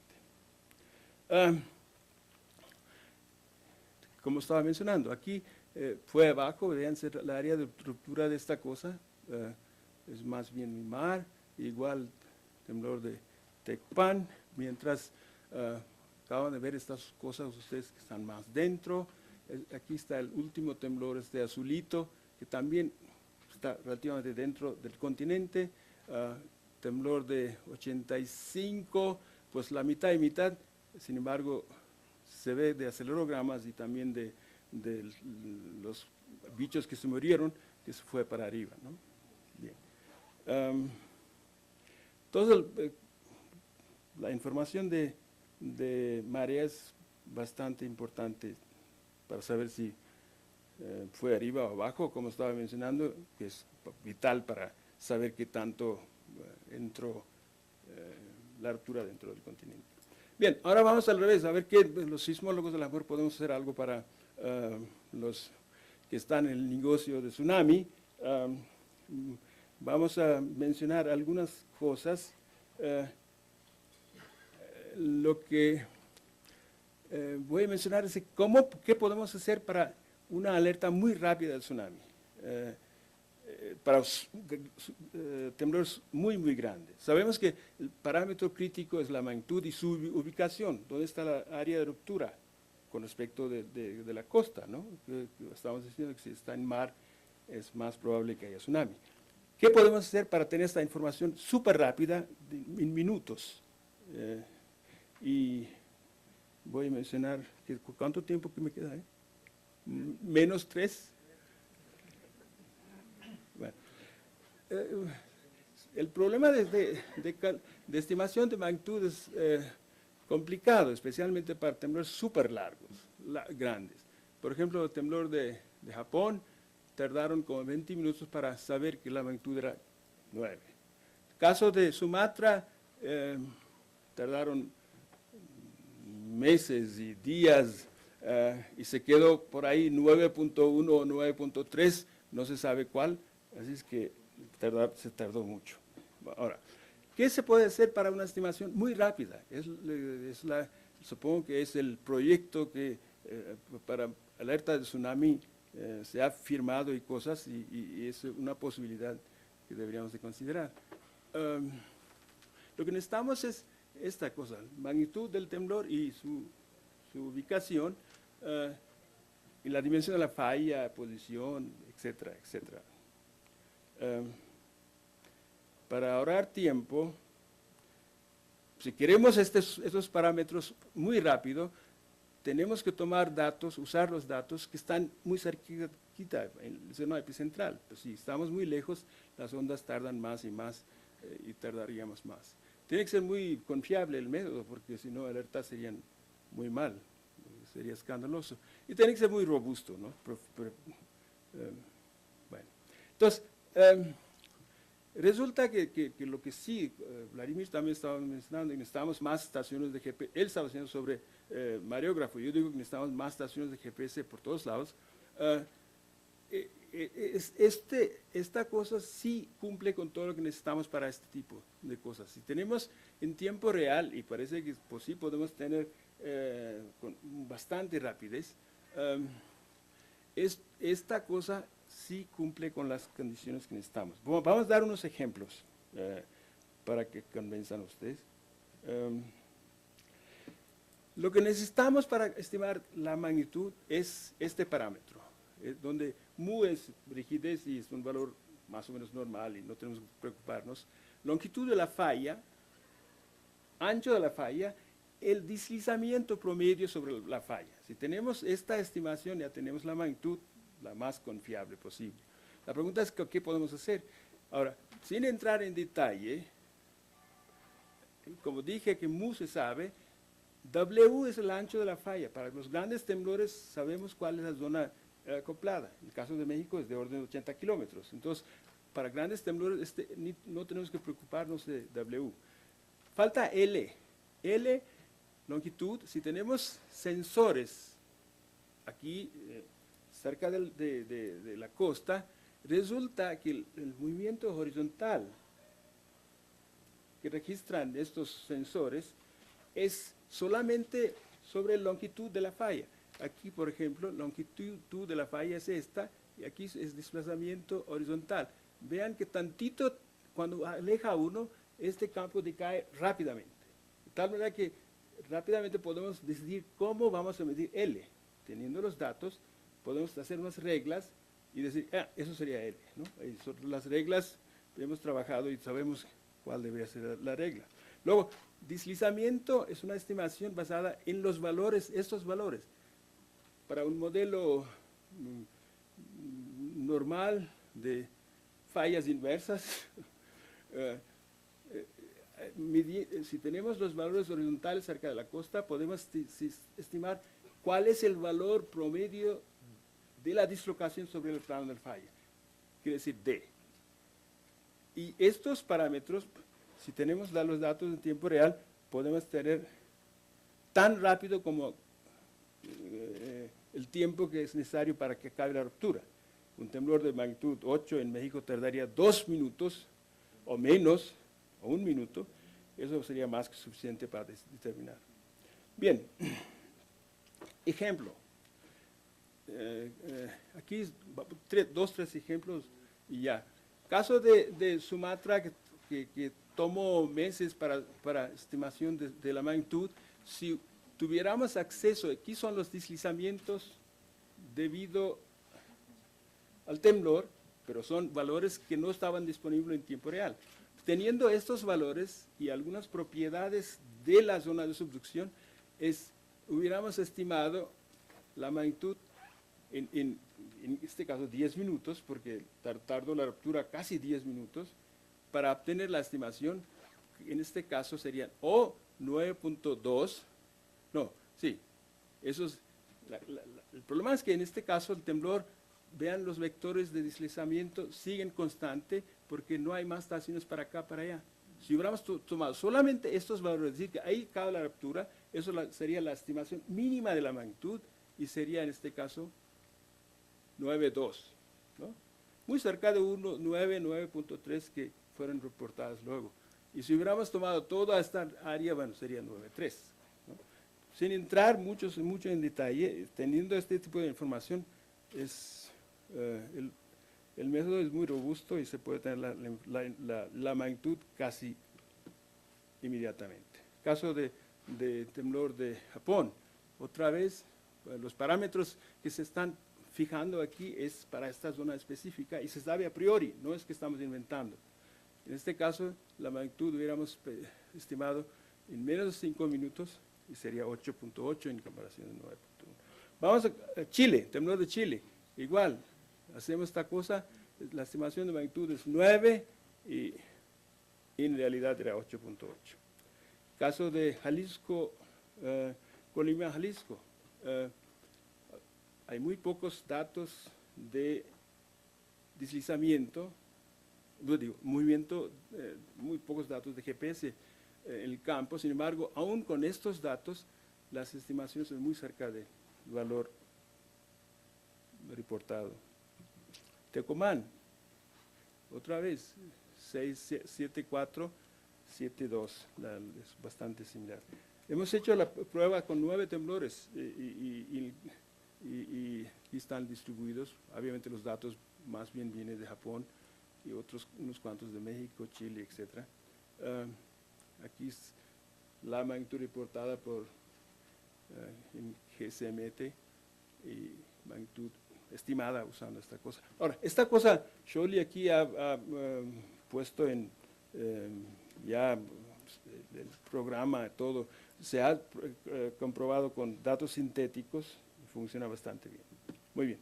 Como estaba mencionando, aquí fue abajo, vean la área de ruptura de esta cosa, es más bien mi mar, igual temblor de Tecpan, mientras acaban de ver estas cosas ustedes que están más dentro, Aquí está el último temblor, este azulito, que también está relativamente dentro del continente. Temblor de 85, pues la mitad y mitad, sin embargo, se ve de acelerogramas y también de los bichos que se murieron, que se fue para arriba, ¿no? Bien. Entonces, la información de marea es bastante importante para saber si fue arriba o abajo, como estaba mencionando, que es vital para saber qué tanto entró la altura dentro del continente. Bien, ahora vamos al revés, a ver qué los sismólogos de la mejor podemos hacer algo para los que están en el negocio de tsunami. Vamos a mencionar algunas cosas. Lo que voy a mencionar es qué podemos hacer para una alerta muy rápida del tsunami, para temblores muy, muy grandes. Sabemos que el parámetro crítico es la magnitud y su ubicación, dónde está la área de ruptura con respecto de la costa, ¿no? Estamos diciendo que si está en mar es más probable que haya tsunami. ¿Qué podemos hacer para tener esta información súper rápida en minutos? Y voy a mencionar, ¿cuánto tiempo que me queda? -3. Bueno, el problema de estimación de magnitud es complicado, especialmente para temblores súper largos, grandes. Por ejemplo, el temblor de Japón, tardaron como 20 minutos para saber que la magnitud era 9. El caso de Sumatra, tardaron meses y días y se quedó por ahí 9.1 o 9.3, no se sabe cuál, así es que se tardó mucho. Ahora, ¿qué se puede hacer para una estimación muy rápida? Supongo que es el proyecto que para alerta de tsunami se ha firmado y cosas, y es una posibilidad que deberíamos de considerar. Lo que necesitamos es esta cosa, magnitud del temblor y su ubicación, y la dimensión de la falla, posición, etcétera, etcétera. Para ahorrar tiempo, si queremos estos parámetros muy rápido, tenemos que tomar datos, usar los datos que están muy cerquita, en el seno epicentral. Pues si estamos muy lejos, las ondas tardan más y más y tardaríamos más. Tiene que ser muy confiable el método, porque si no, alertas serían muy mal, sería escandaloso. Y tiene que ser muy robusto, ¿no? Bueno, entonces, resulta que lo que sí, Vladimir también estaba mencionando, y necesitamos más estaciones de GPS. Él estaba haciendo sobre mareógrafo. Yo digo que necesitamos más estaciones de GPS por todos lados. Esta cosa sí cumple con todo lo que necesitamos para este tipo de cosas. Si tenemos en tiempo real, y parece que pues, sí podemos tener con bastante rapidez, esta cosa sí cumple con las condiciones que necesitamos. Bueno, vamos a dar unos ejemplos para que convenzan a ustedes. Lo que necesitamos para estimar la magnitud es este parámetro, donde mu es rigidez y es un valor más o menos normal y no tenemos que preocuparnos. Longitud de la falla, ancho de la falla, el deslizamiento promedio sobre la falla. Si tenemos esta estimación, ya tenemos la magnitud la más confiable posible. La pregunta es, ¿qué podemos hacer? Ahora, sin entrar en detalle, como dije que mu se sabe, W es el ancho de la falla. Para los grandes temblores sabemos cuál es la zona acoplada. En el caso de México es de orden de 80 kilómetros. Entonces, para grandes temblores no tenemos que preocuparnos de W. Falta L. L, longitud. Si tenemos sensores aquí cerca de la costa, resulta que el movimiento horizontal que registran estos sensores es solamente sobre la longitud de la falla. Aquí, por ejemplo, la longitud de la falla es esta, y aquí es desplazamiento horizontal. Vean que tantito, cuando aleja uno, este campo decae rápidamente. De tal manera que rápidamente podemos decidir cómo vamos a medir L. teniendo los datos, podemos hacer unas reglas y decir, eso sería L, ¿no? Las reglas hemos trabajado y sabemos cuál debería ser la regla. Luego, deslizamiento es una estimación basada en los valores, estos valores. Para un modelo normal de fallas inversas, si tenemos los valores horizontales cerca de la costa, podemos estimar cuál es el valor promedio de la dislocación sobre el plano del falla, quiere decir D. Y estos parámetros, si tenemos los datos en tiempo real, podemos tener tan rápido como el tiempo que es necesario para que acabe la ruptura. Un temblor de magnitud 8 en México tardaría 2 minutos o menos, o 1 minuto. Eso sería más que suficiente para determinar. Bien, ejemplo. Aquí 2-3 ejemplos y ya. Caso de Sumatra que tomó meses para estimación de la magnitud. Si tuviéramos acceso, aquí son los deslizamientos debido al temblor, pero son valores que no estaban disponibles en tiempo real. Teniendo estos valores y algunas propiedades de la zona de subducción, hubiéramos estimado la magnitud en este caso 10 minutos, porque tardó la ruptura casi 10 minutos, para obtener la estimación. En este caso serían o 9.2, el problema es que en este caso el temblor, vean los vectores de deslizamiento, siguen constante, porque no hay más estaciones para acá, para allá. Si hubiéramos tomado solamente estos valores, es decir, que ahí cabe la ruptura, eso sería la estimación mínima de la magnitud, y sería en este caso 9.2, ¿no? Muy cerca de 9.3 que fueron reportadas luego. Y si hubiéramos tomado toda esta área, bueno, sería 9.3, ¿no? Sin entrar mucho en detalle, teniendo este tipo de información, el método es muy robusto y se puede tener la magnitud casi inmediatamente. Caso de temblor de Japón, otra vez, los parámetros que se están fijando aquí es para esta zona específica y se sabe a priori, no es que estamos inventando. En este caso, la magnitud hubiéramos estimado en menos de 5 minutos y sería 8.8 en comparación de 9.1. Vamos a Chile, temblor de Chile, igual, hacemos esta cosa, la estimación de magnitud es 9 y en realidad era 8.8. Caso de Jalisco, Colima, Jalisco, hay muy pocos datos de deslizamiento, movimiento, muy pocos datos de GPS en el campo. Sin embargo, aún con estos datos, las estimaciones son muy cerca del valor reportado. Tecomán, otra vez, 6.74, 7.2, es bastante similar. Hemos hecho la prueba con 9 temblores y están distribuidos. Obviamente los datos más bien vienen de Japón y unos cuantos de México, Chile, etc. Aquí es la magnitud reportada por en GCMT y magnitud estimada usando esta cosa. Ahora, esta cosa, Scholli aquí ha puesto en ya el programa, todo, se ha comprobado con datos sintéticos y funciona bastante bien. Muy bien.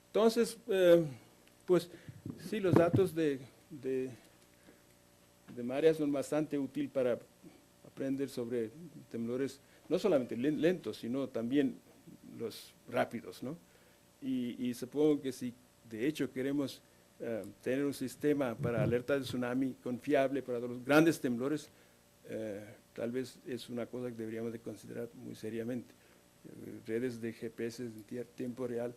Entonces, pues sí, los datos de marea son bastante útiles para aprender sobre temblores, no solamente lentos, sino también los rápidos, ¿no? Y supongo que si de hecho queremos tener un sistema para alerta de tsunami confiable para los grandes temblores, tal vez es una cosa que deberíamos de considerar muy seriamente. Redes de GPS en tiempo real,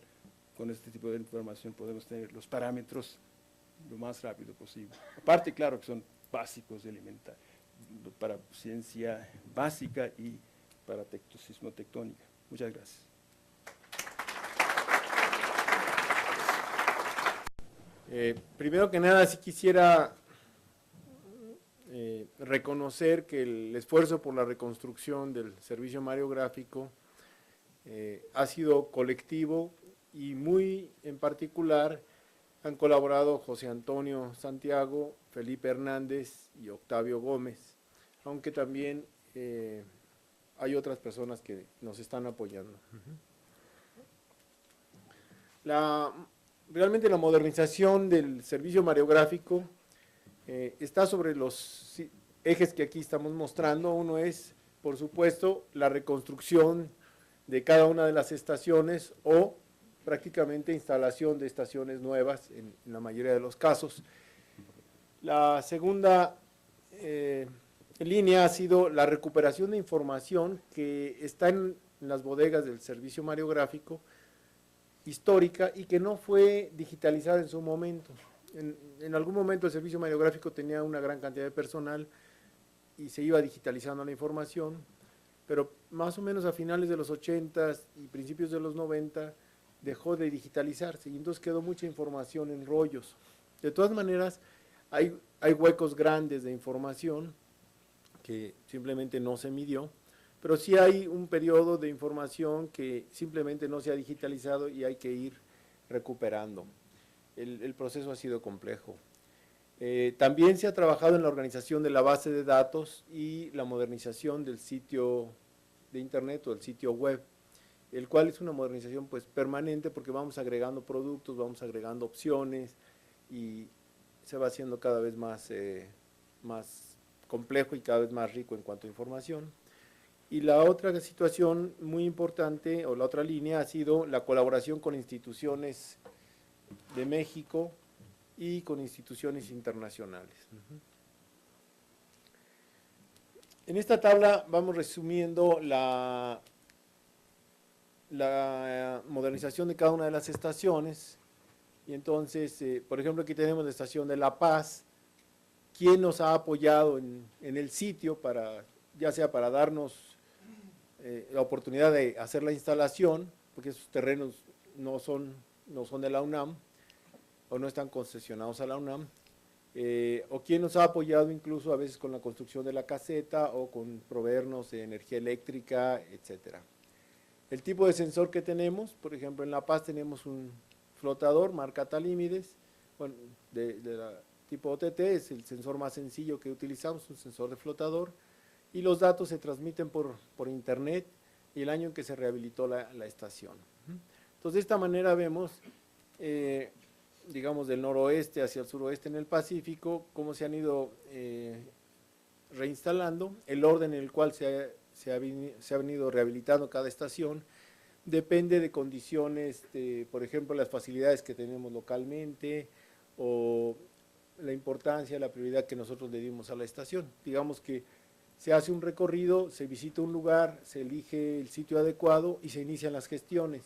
con este tipo de información podemos tener los parámetros lo más rápido posible. Aparte, claro que son básicos, elementales, para ciencia básica y para sismotectónica. Muchas gracias. Primero que nada, sí quisiera reconocer que el esfuerzo por la reconstrucción del servicio mareográfico ha sido colectivo y muy en particular han colaborado José Antonio Santiago, Felipe Hernández y Octavio Gómez, aunque también hay otras personas que nos están apoyando. Realmente la modernización del servicio mareográfico está sobre los ejes que aquí estamos mostrando. Uno es, por supuesto, la reconstrucción de cada una de las estaciones o prácticamente instalación de estaciones nuevas en la mayoría de los casos. La segunda línea ha sido la recuperación de información que está en las bodegas del servicio mareográfico histórica y que no fue digitalizada en su momento. En algún momento el servicio mareográfico tenía una gran cantidad de personal y se iba digitalizando la información, pero más o menos a finales de los 80 y principios de los 90 dejó de digitalizarse y entonces quedó mucha información en rollos. De todas maneras, hay huecos grandes de información que simplemente no se midió, pero sí hay un periodo de información que simplemente no se ha digitalizado y hay que ir recuperando. El proceso ha sido complejo. También se ha trabajado en la organización de la base de datos y la modernización del sitio de internet o el sitio web, el cual es una modernización pues permanente porque vamos agregando productos, vamos agregando opciones y se va haciendo cada vez más complejo y cada vez más rico en cuanto a información. Y la otra situación muy importante, o la otra línea, ha sido la colaboración con instituciones de México y con instituciones internacionales. En esta tabla vamos resumiendo la modernización de cada una de las estaciones. Y entonces, por ejemplo, aquí tenemos la estación de La Paz. ¿Quién nos ha apoyado en el sitio, ya sea para darnos la oportunidad de hacer la instalación, porque esos terrenos no son de la UNAM, o no están concesionados a la UNAM, o quién nos ha apoyado incluso a veces con la construcción de la caseta, o con proveernos de energía eléctrica, etcétera. El tipo de sensor que tenemos, por ejemplo, en La Paz tenemos un flotador marca Talímides, bueno, de la tipo OTT, es el sensor más sencillo que utilizamos, un sensor de flotador, y los datos se transmiten por internet y el año en que se rehabilitó la estación. Entonces, de esta manera vemos, digamos, del noroeste hacia el suroeste en el Pacífico, cómo se han ido reinstalando, el orden en el cual se ha venido rehabilitando cada estación, depende de condiciones, por ejemplo, las facilidades que tenemos localmente, o la importancia, la prioridad que nosotros le dimos a la estación. Digamos que se hace un recorrido, se visita un lugar, se elige el sitio adecuado y se inician las gestiones.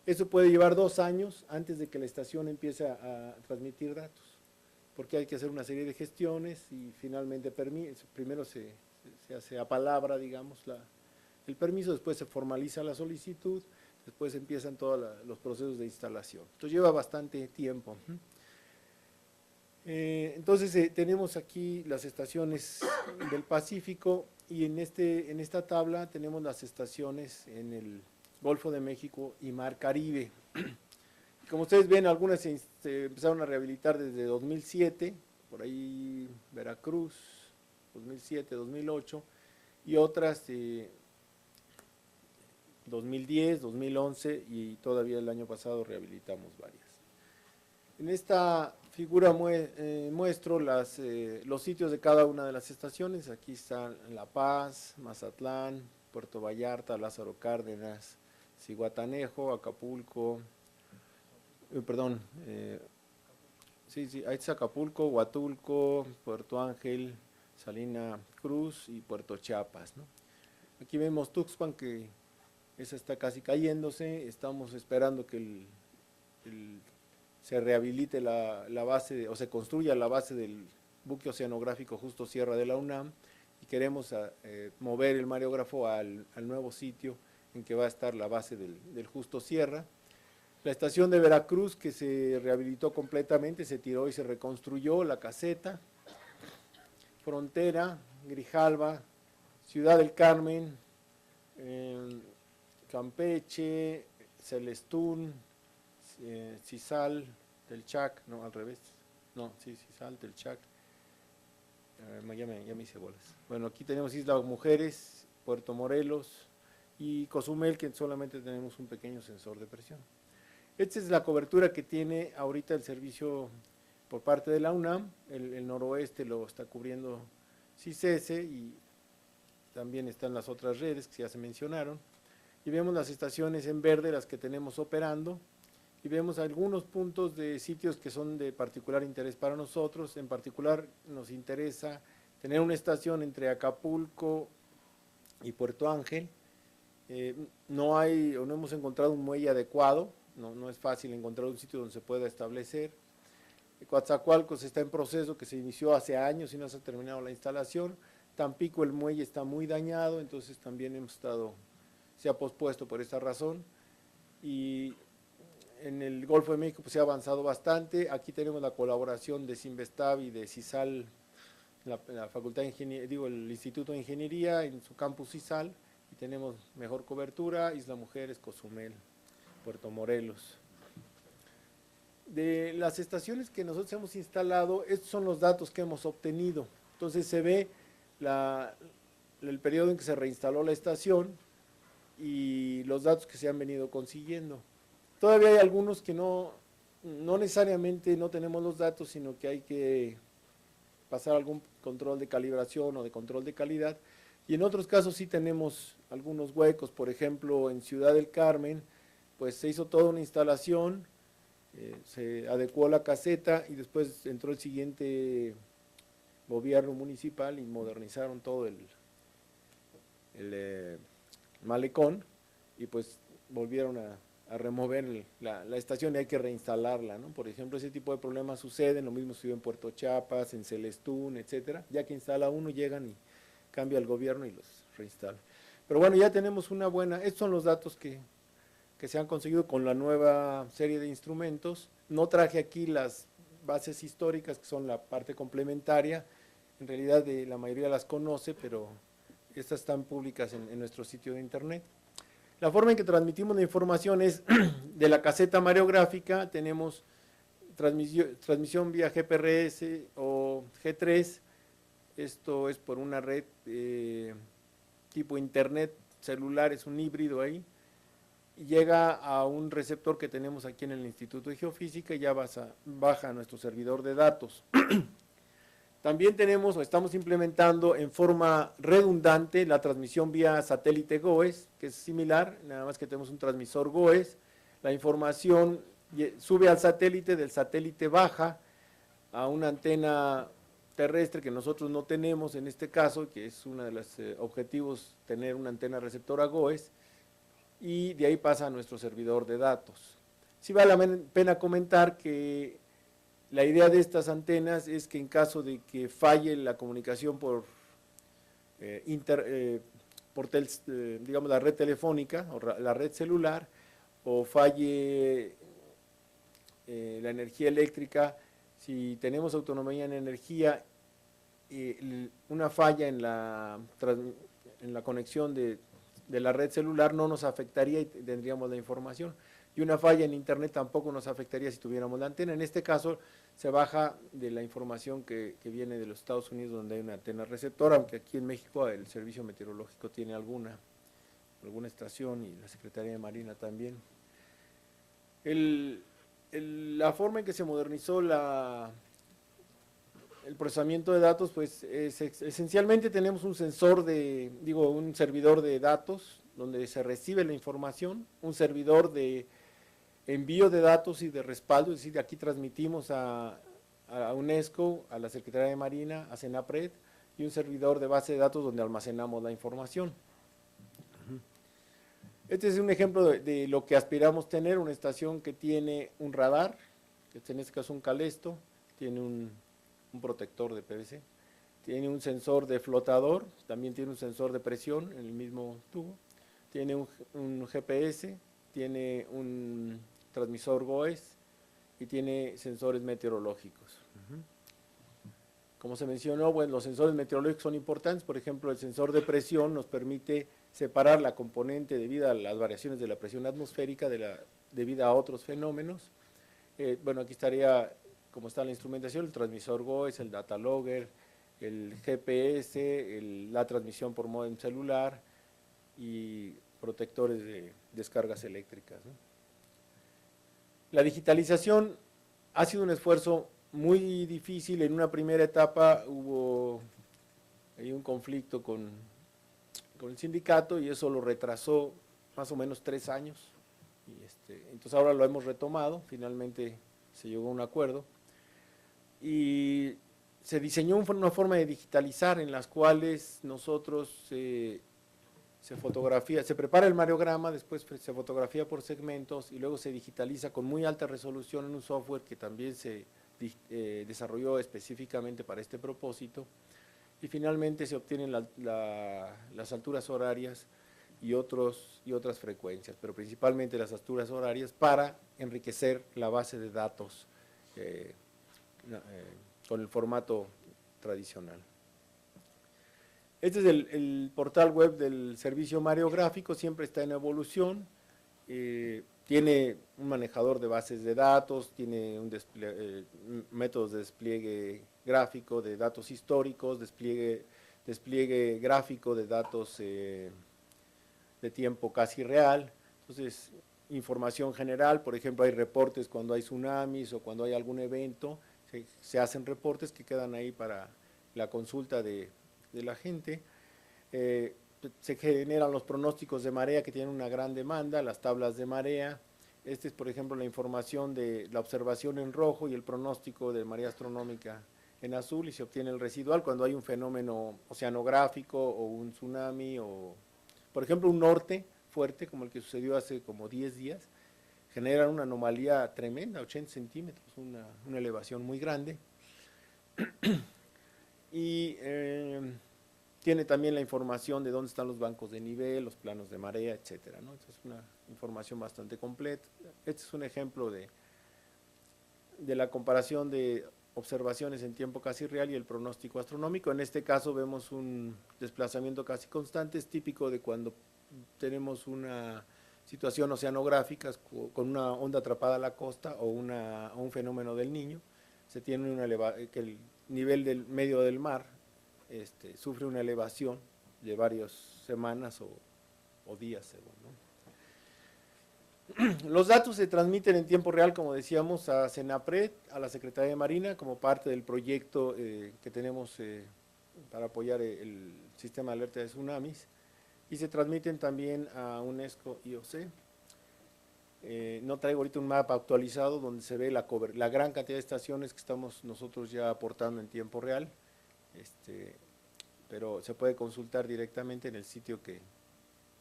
Eso puede llevar 2 años antes de que la estación empiece a transmitir datos, porque hay que hacer una serie de gestiones y finalmente primero se hace a palabra, digamos, el permiso, después se formaliza la solicitud, después empiezan todos los procesos de instalación. Esto lleva bastante tiempo. Entonces tenemos aquí las estaciones del Pacífico y en esta tabla tenemos las estaciones en el Golfo de México y Mar Caribe. Como ustedes ven, algunas se empezaron a rehabilitar desde 2007, por ahí Veracruz, 2007, 2008, y otras 2010, 2011 y todavía el año pasado rehabilitamos varias. En esta figura muestro los sitios de cada una de las estaciones. Aquí están La Paz, Mazatlán, Puerto Vallarta, Lázaro Cárdenas, Zihuatanejo, Acapulco, ahí está Acapulco, Huatulco, Puerto Ángel, Salina Cruz y Puerto Chiapas, ¿no? Aquí vemos Tuxpan, que esa está casi cayéndose. Estamos esperando que se rehabilite la base, o se construya la base del buque oceanográfico Justo Sierra de la UNAM, y queremos mover el mareógrafo al nuevo sitio en que va a estar la base del Justo Sierra. La estación de Veracruz, que se rehabilitó completamente, se tiró y se reconstruyó, la caseta. Frontera, Grijalva, Ciudad del Carmen, ¿qué Campeche, Celestún, Cisal, Telchac, no, al revés, no, sí, Cisal, Telchac, ya me hice bolas. Bueno, aquí tenemos Isla Mujeres, Puerto Morelos y Cozumel, que solamente tenemos un pequeño sensor de presión. Esta es la cobertura que tiene ahorita el servicio por parte de la UNAM. El noroeste lo está cubriendo CICESE y también están las otras redes que ya se mencionaron. Y vemos las estaciones en verde, las que tenemos operando, y vemos algunos puntos de sitios que son de particular interés para nosotros. En particular nos interesa tener una estación entre Acapulco y Puerto Ángel. No hay o no hemos encontrado un muelle adecuado, no es fácil encontrar un sitio donde se pueda establecer. Coatzacoalcos está en proceso, que se inició hace años y no se ha terminado la instalación. Tampico, el muelle está muy dañado, entonces también se ha pospuesto por esta razón. Y en el Golfo de México pues, se ha avanzado bastante. Aquí tenemos la colaboración de Sinvestav y de CISAL, la Facultad de Ingeniería, el Instituto de Ingeniería en su campus CISAL, y tenemos mejor cobertura, Isla Mujeres, Cozumel, Puerto Morelos. De las estaciones que nosotros hemos instalado, estos son los datos que hemos obtenido. Entonces se ve el periodo en que se reinstaló la estación y los datos que se han venido consiguiendo. Todavía hay algunos que no necesariamente no tenemos los datos, sino que hay que pasar algún control de calibración o de control de calidad, y en otros casos sí tenemos algunos huecos. Por ejemplo, en Ciudad del Carmen, pues se hizo toda una instalación, se adecuó la caseta y después entró el siguiente gobierno municipal y modernizaron todo el malecón, y pues volvieron a remover la estación y hay que reinstalarla, ¿no? Por ejemplo, ese tipo de problemas suceden, lo mismo sucedió en Puerto Chiapas, en Celestún, etcétera. Ya que instala uno, llegan y cambia el gobierno y los reinstala. Pero bueno, ya tenemos una buena, estos son los datos que se han conseguido con la nueva serie de instrumentos. No traje aquí las bases históricas, que son la parte complementaria. En realidad la mayoría las conoce, pero estas están públicas en nuestro sitio de internet. La forma en que transmitimos la información es de la caseta mareográfica. Tenemos transmisión vía GPRS o G3. Esto es por una red tipo internet celular, es un híbrido ahí. Y llega a un receptor que tenemos aquí en el Instituto de Geofísica y ya baja a nuestro servidor de datos. También tenemos o estamos implementando en forma redundante la transmisión vía satélite GOES, que es similar, nada más que tenemos un transmisor GOES. La información sube al satélite, del satélite baja a una antena terrestre que nosotros no tenemos en este caso, que es uno de los objetivos, tener una antena receptora GOES, y de ahí pasa a nuestro servidor de datos. Sí vale la pena comentar que la idea de estas antenas es que en caso de que falle la comunicación por digamos la red telefónica o la red celular, o falle la energía eléctrica, si tenemos autonomía en energía, una falla en la conexión de la red celular no nos afectaría y tendríamos la información. Y una falla en internet tampoco nos afectaría si tuviéramos la antena. En este caso se baja de la información que viene de los Estados Unidos, donde hay una antena receptora, aunque aquí en México el Servicio Meteorológico tiene alguna estación, y la Secretaría de Marina también. La forma en que se modernizó el procesamiento de datos, pues esencialmente tenemos un un servidor de datos donde se recibe la información, un servidor de envío de datos y de respaldo, es decir, aquí transmitimos a UNESCO, a la Secretaría de Marina, a CENAPRED, y un servidor de base de datos donde almacenamos la información. Este es un ejemplo de lo que aspiramos tener, una estación que tiene un radar, en este caso un Calesto, tiene un protector de PVC, tiene un sensor de flotador, también tiene un sensor de presión en el mismo tubo, tiene un GPS, tiene un transmisor GOES y tiene sensores meteorológicos. Como se mencionó, bueno, los sensores meteorológicos son importantes. Por ejemplo, el sensor de presión nos permite separar la componente debida a las variaciones de la presión atmosférica debida a otros fenómenos. Bueno, aquí estaría, como está la instrumentación, el transmisor GOES, el data logger, el GPS, la transmisión por módem celular y protectores de descargas eléctricas, ¿no? La digitalización ha sido un esfuerzo muy difícil. En una primera etapa hubo ahí un conflicto con el sindicato y eso lo retrasó más o menos 3 años. Entonces ahora lo hemos retomado, finalmente se llegó a un acuerdo y se diseñó una forma de digitalizar en las cuales nosotros se prepara el mariograma, después se fotografía por segmentos y luego se digitaliza con muy alta resolución en un software que también se desarrolló específicamente para este propósito y finalmente se obtienen las alturas horarias y otras frecuencias, pero principalmente las alturas horarias para enriquecer la base de datos con el formato tradicional. Este es el portal web del servicio mariográfico, siempre está en evolución, tiene un manejador de bases de datos, tiene métodos de despliegue gráfico de datos históricos, despliegue gráfico de datos de tiempo casi real. Entonces, información general, por ejemplo, hay reportes cuando hay tsunamis o cuando hay algún evento, se hacen reportes que quedan ahí para la consulta de la gente. Se generan los pronósticos de marea que tienen una gran demanda, las tablas de marea. Este es, por ejemplo, la información de la observación en rojo y el pronóstico de marea astronómica en azul, y se obtiene el residual cuando hay un fenómeno oceanográfico o un tsunami o, por ejemplo, un norte fuerte como el que sucedió hace como 10 días, generan una anomalía tremenda, 80 centímetros, una elevación muy grande. Y tiene también la información de dónde están los bancos de nivel, los planos de marea, etcétera, ¿no? Entonces es una información bastante completa. Este es un ejemplo de la comparación de observaciones en tiempo casi real y el pronóstico astronómico. En este caso vemos un desplazamiento casi constante, es típico de cuando tenemos una situación oceanográfica con una onda atrapada a la costa o un fenómeno del Niño. Se tiene que el nivel del medio del mar sufre una elevación de varias semanas o días, según, ¿no? Los datos se transmiten en tiempo real, como decíamos, a CENAPRED, a la Secretaría de Marina, como parte del proyecto que tenemos para apoyar el sistema de alerta de tsunamis, y se transmiten también a UNESCO IOC. No traigo ahorita un mapa actualizado donde se ve la gran cantidad de estaciones que estamos nosotros ya aportando en tiempo real, pero se puede consultar directamente en el sitio que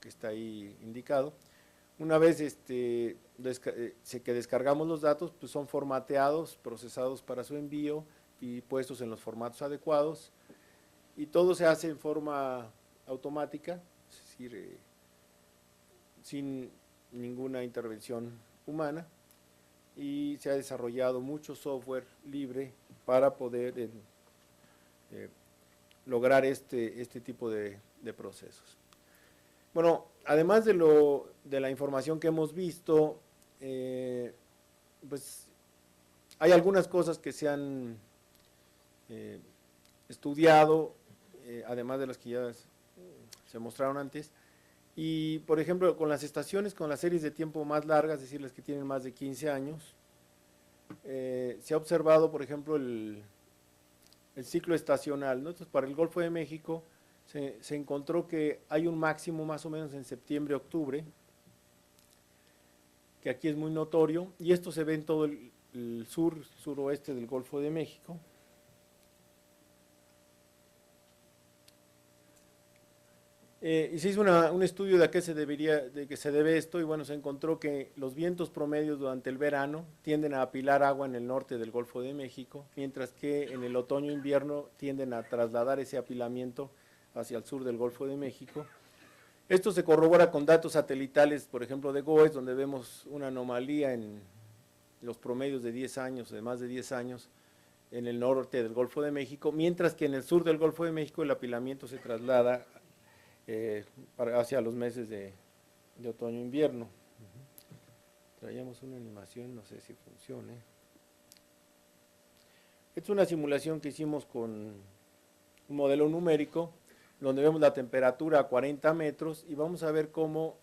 está ahí indicado. Una vez que descargamos los datos, pues son formateados, procesados para su envío y puestos en los formatos adecuados, y todo se hace en forma automática, es decir, sin ninguna intervención humana, y se ha desarrollado mucho software libre para poder lograr este tipo de procesos. Bueno, además de la información que hemos visto, pues hay algunas cosas que se han estudiado, además de las que ya se mostraron antes, y por ejemplo con las estaciones, con las series de tiempo más largas, es decir, las que tienen más de 15 años, se ha observado, por ejemplo, el ciclo estacional, ¿no? Entonces, para el Golfo de México se encontró que hay un máximo más o menos en septiembre, octubre, que aquí es muy notorio, y esto se ve en todo el suroeste del Golfo de México. Y se hizo un estudio de a qué se debe esto, y bueno, se encontró que los vientos promedios durante el verano tienden a apilar agua en el norte del Golfo de México, mientras que en el otoño-invierno tienden a trasladar ese apilamiento hacia el sur del Golfo de México. Esto se corrobora con datos satelitales, por ejemplo, de GOES, donde vemos una anomalía en los promedios de 10 años, de más de 10 años, en el norte del Golfo de México, mientras que en el sur del Golfo de México el apilamiento se traslada hacia los meses de otoño-invierno. Traíamos una animación, no sé si funcione. Esta es una simulación que hicimos con un modelo numérico, donde vemos la temperatura a 40 metros y vamos a ver cómo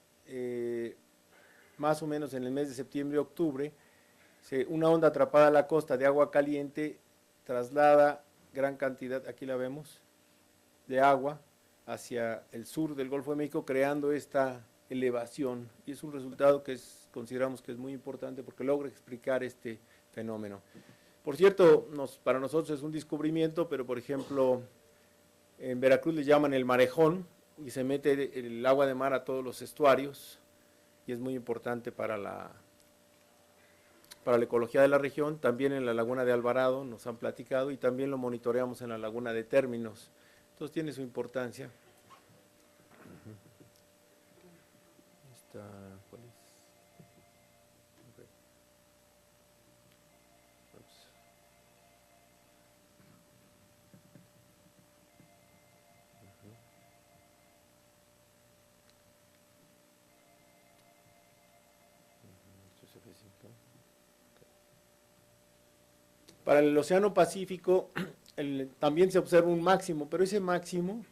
más o menos en el mes de septiembre-octubre, una onda atrapada a la costa de agua caliente traslada gran cantidad, aquí la vemos, de agua hacia el sur del Golfo de México, creando esta elevación, y es un resultado que consideramos que es muy importante porque logra explicar este fenómeno. Por cierto, para nosotros es un descubrimiento, pero por ejemplo, en Veracruz le llaman el marejón, y se mete el agua de mar a todos los estuarios, y es muy importante para la ecología de la región. También en la laguna de Alvarado nos han platicado, y también lo monitoreamos en la laguna de Términos. Entonces tiene su importancia. ¿Cuál es? Okay. Para el Océano Pacífico también se observa un máximo, pero ese máximo,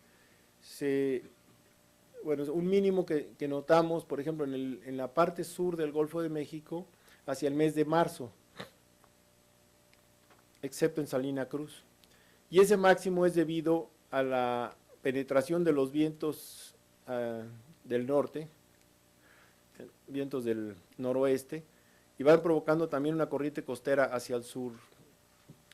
un mínimo que notamos, por ejemplo, en la parte sur del Golfo de México, hacia el mes de marzo, excepto en Salina Cruz. Y ese máximo es debido a la penetración de los vientos del norte, vientos del noroeste, y van provocando también una corriente costera hacia el sur,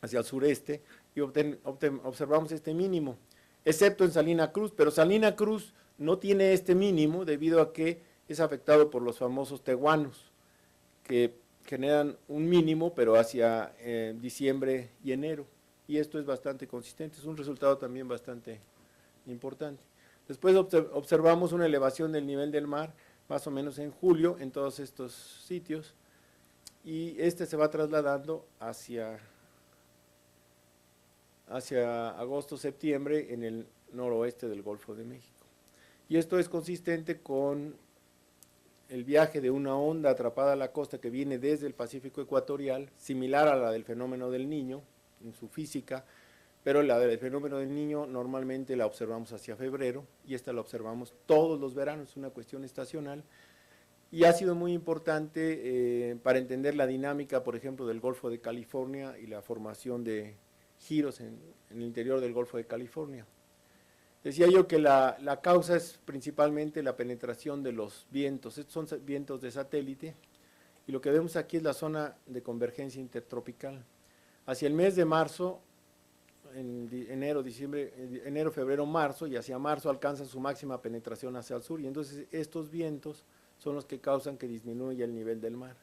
hacia el sureste, y observamos este mínimo, excepto en Salina Cruz, pero Salina Cruz no tiene este mínimo debido a que es afectado por los famosos tehuanos, que generan un mínimo, pero hacia diciembre y enero, y esto es bastante consistente, es un resultado también bastante importante. Después observamos una elevación del nivel del mar, más o menos en julio, en todos estos sitios, y este se va trasladando hacia agosto-septiembre en el noroeste del Golfo de México. Y esto es consistente con el viaje de una onda atrapada a la costa que viene desde el Pacífico ecuatorial, similar a la del fenómeno del Niño en su física, pero la del fenómeno del Niño normalmente la observamos hacia febrero, y esta la observamos todos los veranos, es una cuestión estacional, y ha sido muy importante para entender la dinámica, por ejemplo, del Golfo de California y la formación de giros en el interior del Golfo de California. Decía yo que la causa es principalmente la penetración de los vientos. Estos son vientos de satélite, y lo que vemos aquí es la zona de convergencia intertropical. Hacia el mes de marzo, en enero, febrero, marzo, y hacia marzo alcanza su máxima penetración hacia el sur, y entonces estos vientos son los que causan que disminuya el nivel del mar.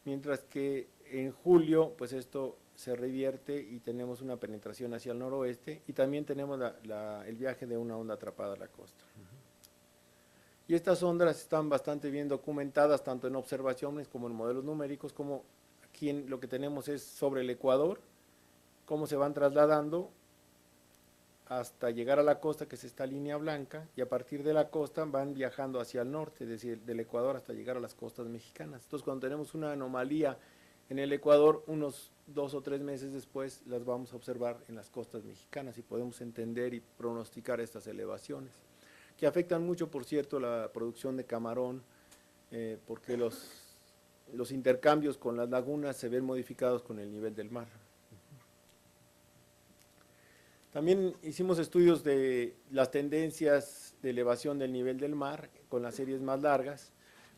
Mientras que en julio, pues esto se revierte y tenemos una penetración hacia el noroeste, y también tenemos el viaje de una onda atrapada a la costa. Y estas ondas están bastante bien documentadas, tanto en observaciones como en modelos numéricos, como aquí lo que tenemos es sobre el Ecuador, cómo se van trasladando hasta llegar a la costa, que es esta línea blanca, y a partir de la costa van viajando hacia el norte, es decir, del Ecuador hasta llegar a las costas mexicanas. Entonces, cuando tenemos una anomalía en el Ecuador, unos 2 o 3 meses después las vamos a observar en las costas mexicanas, y podemos entender y pronosticar estas elevaciones, que afectan mucho, por cierto, la producción de camarón, porque los intercambios con las lagunas se ven modificados con el nivel del mar. También hicimos estudios de las tendencias de elevación del nivel del mar con las series más largas.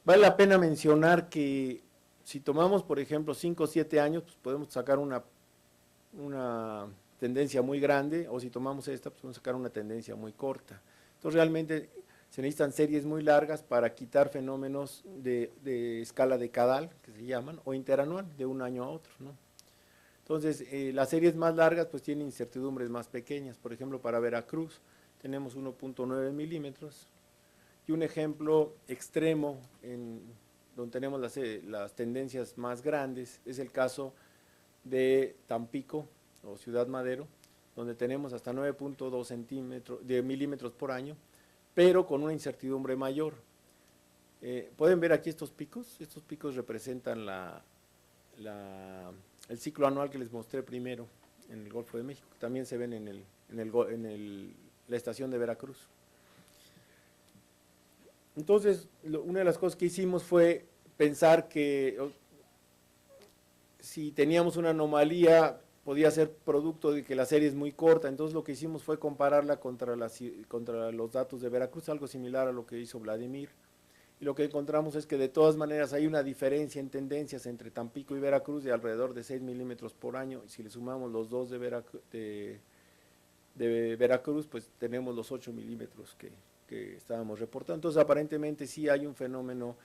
Vale la pena mencionar que si tomamos, por ejemplo, 5 o 7 años, pues podemos sacar una tendencia muy grande, o si tomamos esta, pues podemos sacar una tendencia muy corta. Entonces, realmente se necesitan series muy largas para quitar fenómenos de escala decadal, que se llaman, o interanual, de un año a otro, ¿no? Entonces, las series más largas pues tienen incertidumbres más pequeñas. Por ejemplo, para Veracruz tenemos 1.9 milímetros, y un ejemplo extremo donde tenemos las tendencias más grandes es el caso de Tampico o Ciudad Madero, donde tenemos hasta 9.2 milímetros por año, pero con una incertidumbre mayor. ¿Pueden ver aquí estos picos? Estos picos representan el ciclo anual que les mostré primero en el Golfo de México. También se ven en la estación de Veracruz. Entonces, una de las cosas que hicimos fue pensar que si teníamos una anomalía, podía ser producto de que la serie es muy corta. Entonces, lo que hicimos fue compararla contra los datos de Veracruz, algo similar a lo que hizo Vladimir. Y lo que encontramos es que de todas maneras hay una diferencia en tendencias entre Tampico y Veracruz de alrededor de 6 milímetros por año. Y si le sumamos los dos de Veracruz, pues tenemos los 8 milímetros que estábamos reportando. Entonces, aparentemente sí hay un fenómeno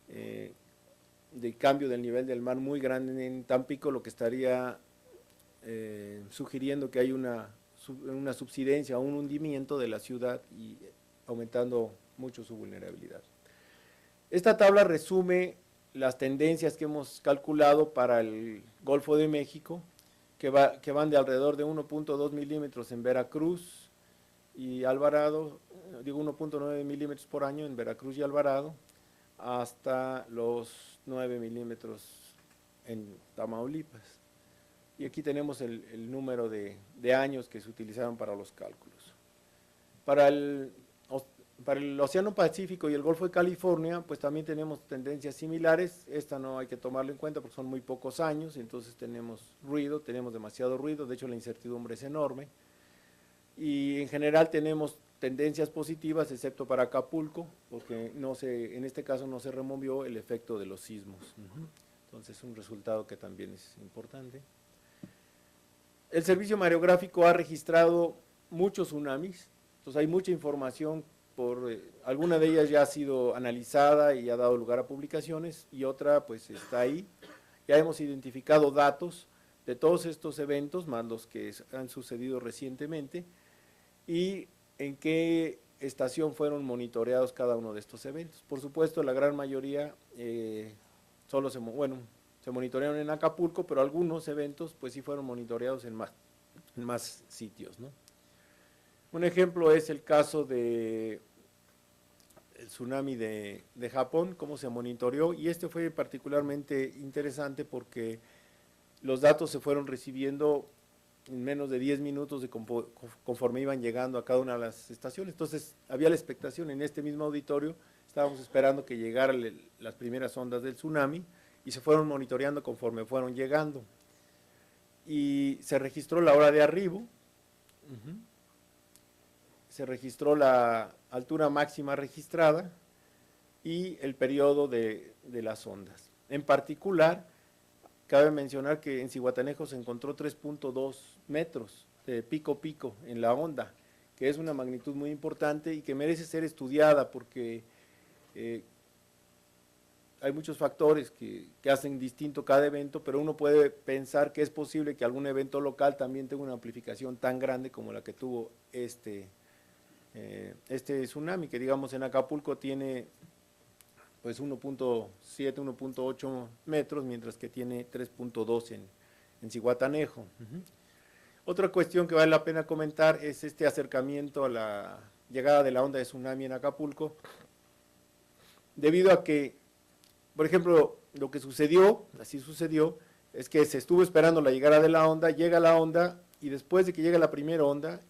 de cambio del nivel del mar muy grande en Tampico, lo que estaría sugiriendo que hay una subsidencia o un hundimiento de la ciudad y aumentando mucho su vulnerabilidad. Esta tabla resume las tendencias que hemos calculado para el Golfo de México, que van de alrededor de 1.2 milímetros en Veracruz y Alvarado, digo 1.9 milímetros por año en Veracruz y Alvarado, hasta los 9 milímetros en Tamaulipas. Y aquí tenemos el número de años que se utilizaron para los cálculos. Para el Océano Pacífico y el Golfo de California, pues también tenemos tendencias similares. Esta no hay que tomarlo en cuenta porque son muy pocos años, entonces tenemos demasiado ruido, de hecho la incertidumbre es enorme. Y en general tenemos tendencias positivas, excepto para Acapulco, porque en este caso no se removió el efecto de los sismos. Entonces, un resultado que también es importante. El Servicio Mareográfico ha registrado muchos tsunamis, entonces hay mucha información, alguna de ellas ya ha sido analizada y ha dado lugar a publicaciones, y otra pues está ahí. Ya hemos identificado datos de todos estos eventos, más los que han sucedido recientemente, y en qué estación fueron monitoreados cada uno de estos eventos. Por supuesto, la gran mayoría se monitorearon en Acapulco, pero algunos eventos pues sí fueron monitoreados en más sitios, ¿no? Un ejemplo es el caso del tsunami de Japón, cómo se monitoreó, y este fue particularmente interesante porque los datos se fueron recibiendo en menos de 10 minutos conforme iban llegando a cada una de las estaciones. Entonces había la expectación en este mismo auditorio, estábamos esperando que llegaran las primeras ondas del tsunami y se fueron monitoreando conforme fueron llegando. Y se registró la hora de arribo, se registró la altura máxima registrada y el periodo de las ondas. En particular, cabe mencionar que en Zihuatanejo se encontró 3.2 metros de pico en la onda, que es una magnitud muy importante y que merece ser estudiada porque hay muchos factores que hacen distinto cada evento, pero uno puede pensar que es posible que algún evento local también tenga una amplificación tan grande como la que tuvo este tsunami, que digamos en Acapulco tiene pues 1.7, 1.8 metros, mientras que tiene 3.2 en Zihuatanejo. Otra cuestión que vale la pena comentar es este acercamiento a la llegada de la onda de tsunami en Acapulco, debido a que, por ejemplo, lo que sucedió, es que se estuvo esperando la llegada de la onda, llega la onda, y después de que llega la primera onda,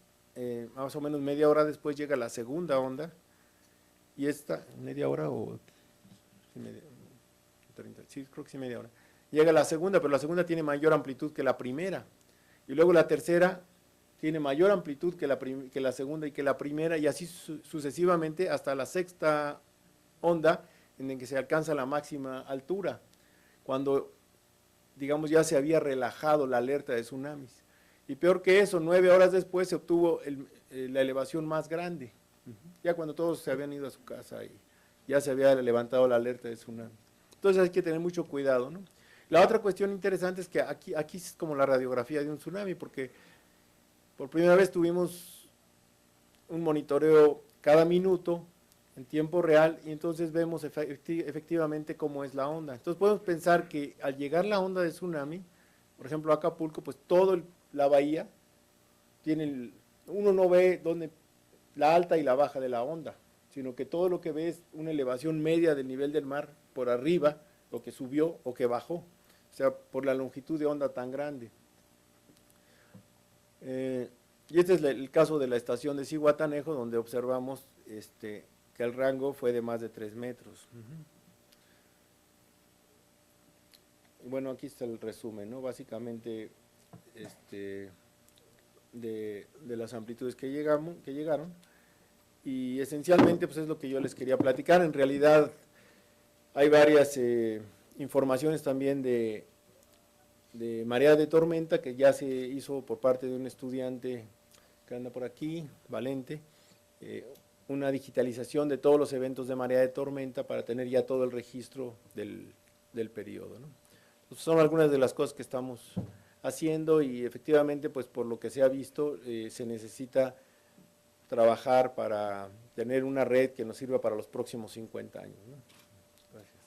más o menos media hora después llega la segunda onda, y esta, media hora o 30, sí, creo que sí, media hora. Llega la segunda, pero la segunda tiene mayor amplitud que la primera, y luego la tercera tiene mayor amplitud que la segunda y que la primera, y así sucesivamente hasta la sexta onda, en el que se alcanza la máxima altura, cuando, digamos, ya se había relajado la alerta de tsunamis. Y peor que eso, 9 horas después se obtuvo la elevación más grande, ya cuando todos se habían ido a su casa y ya se había levantado la alerta de tsunami. Entonces hay que tener mucho cuidado, ¿no? La otra cuestión interesante es que aquí es como la radiografía de un tsunami, porque por primera vez tuvimos un monitoreo cada minuto en tiempo real, y entonces vemos efectivamente cómo es la onda. Entonces podemos pensar que al llegar la onda de tsunami, por ejemplo Acapulco, pues toda la bahía uno no ve dónde la alta y la baja de la onda, sino que todo lo que ve es una elevación media del nivel del mar por arriba, lo que subió o que bajó, o sea, por la longitud de onda tan grande. Y este es el caso de la estación de Zihuatanejo, donde observamos que el rango fue de más de 3 metros. Y bueno, aquí está el resumen, ¿no? Básicamente de las amplitudes que llegaron, y esencialmente pues es lo que yo les quería platicar. En realidad hay varias informaciones también de marea de tormenta que ya se hizo por parte de un estudiante que anda por aquí, Valente, una digitalización de todos los eventos de marea de tormenta para tener ya todo el registro del periodo, ¿no? Pues son algunas de las cosas que estamos haciendo, y efectivamente, pues por lo que se ha visto, se necesita trabajar para tener una red que nos sirva para los próximos 50 años, ¿no? Gracias.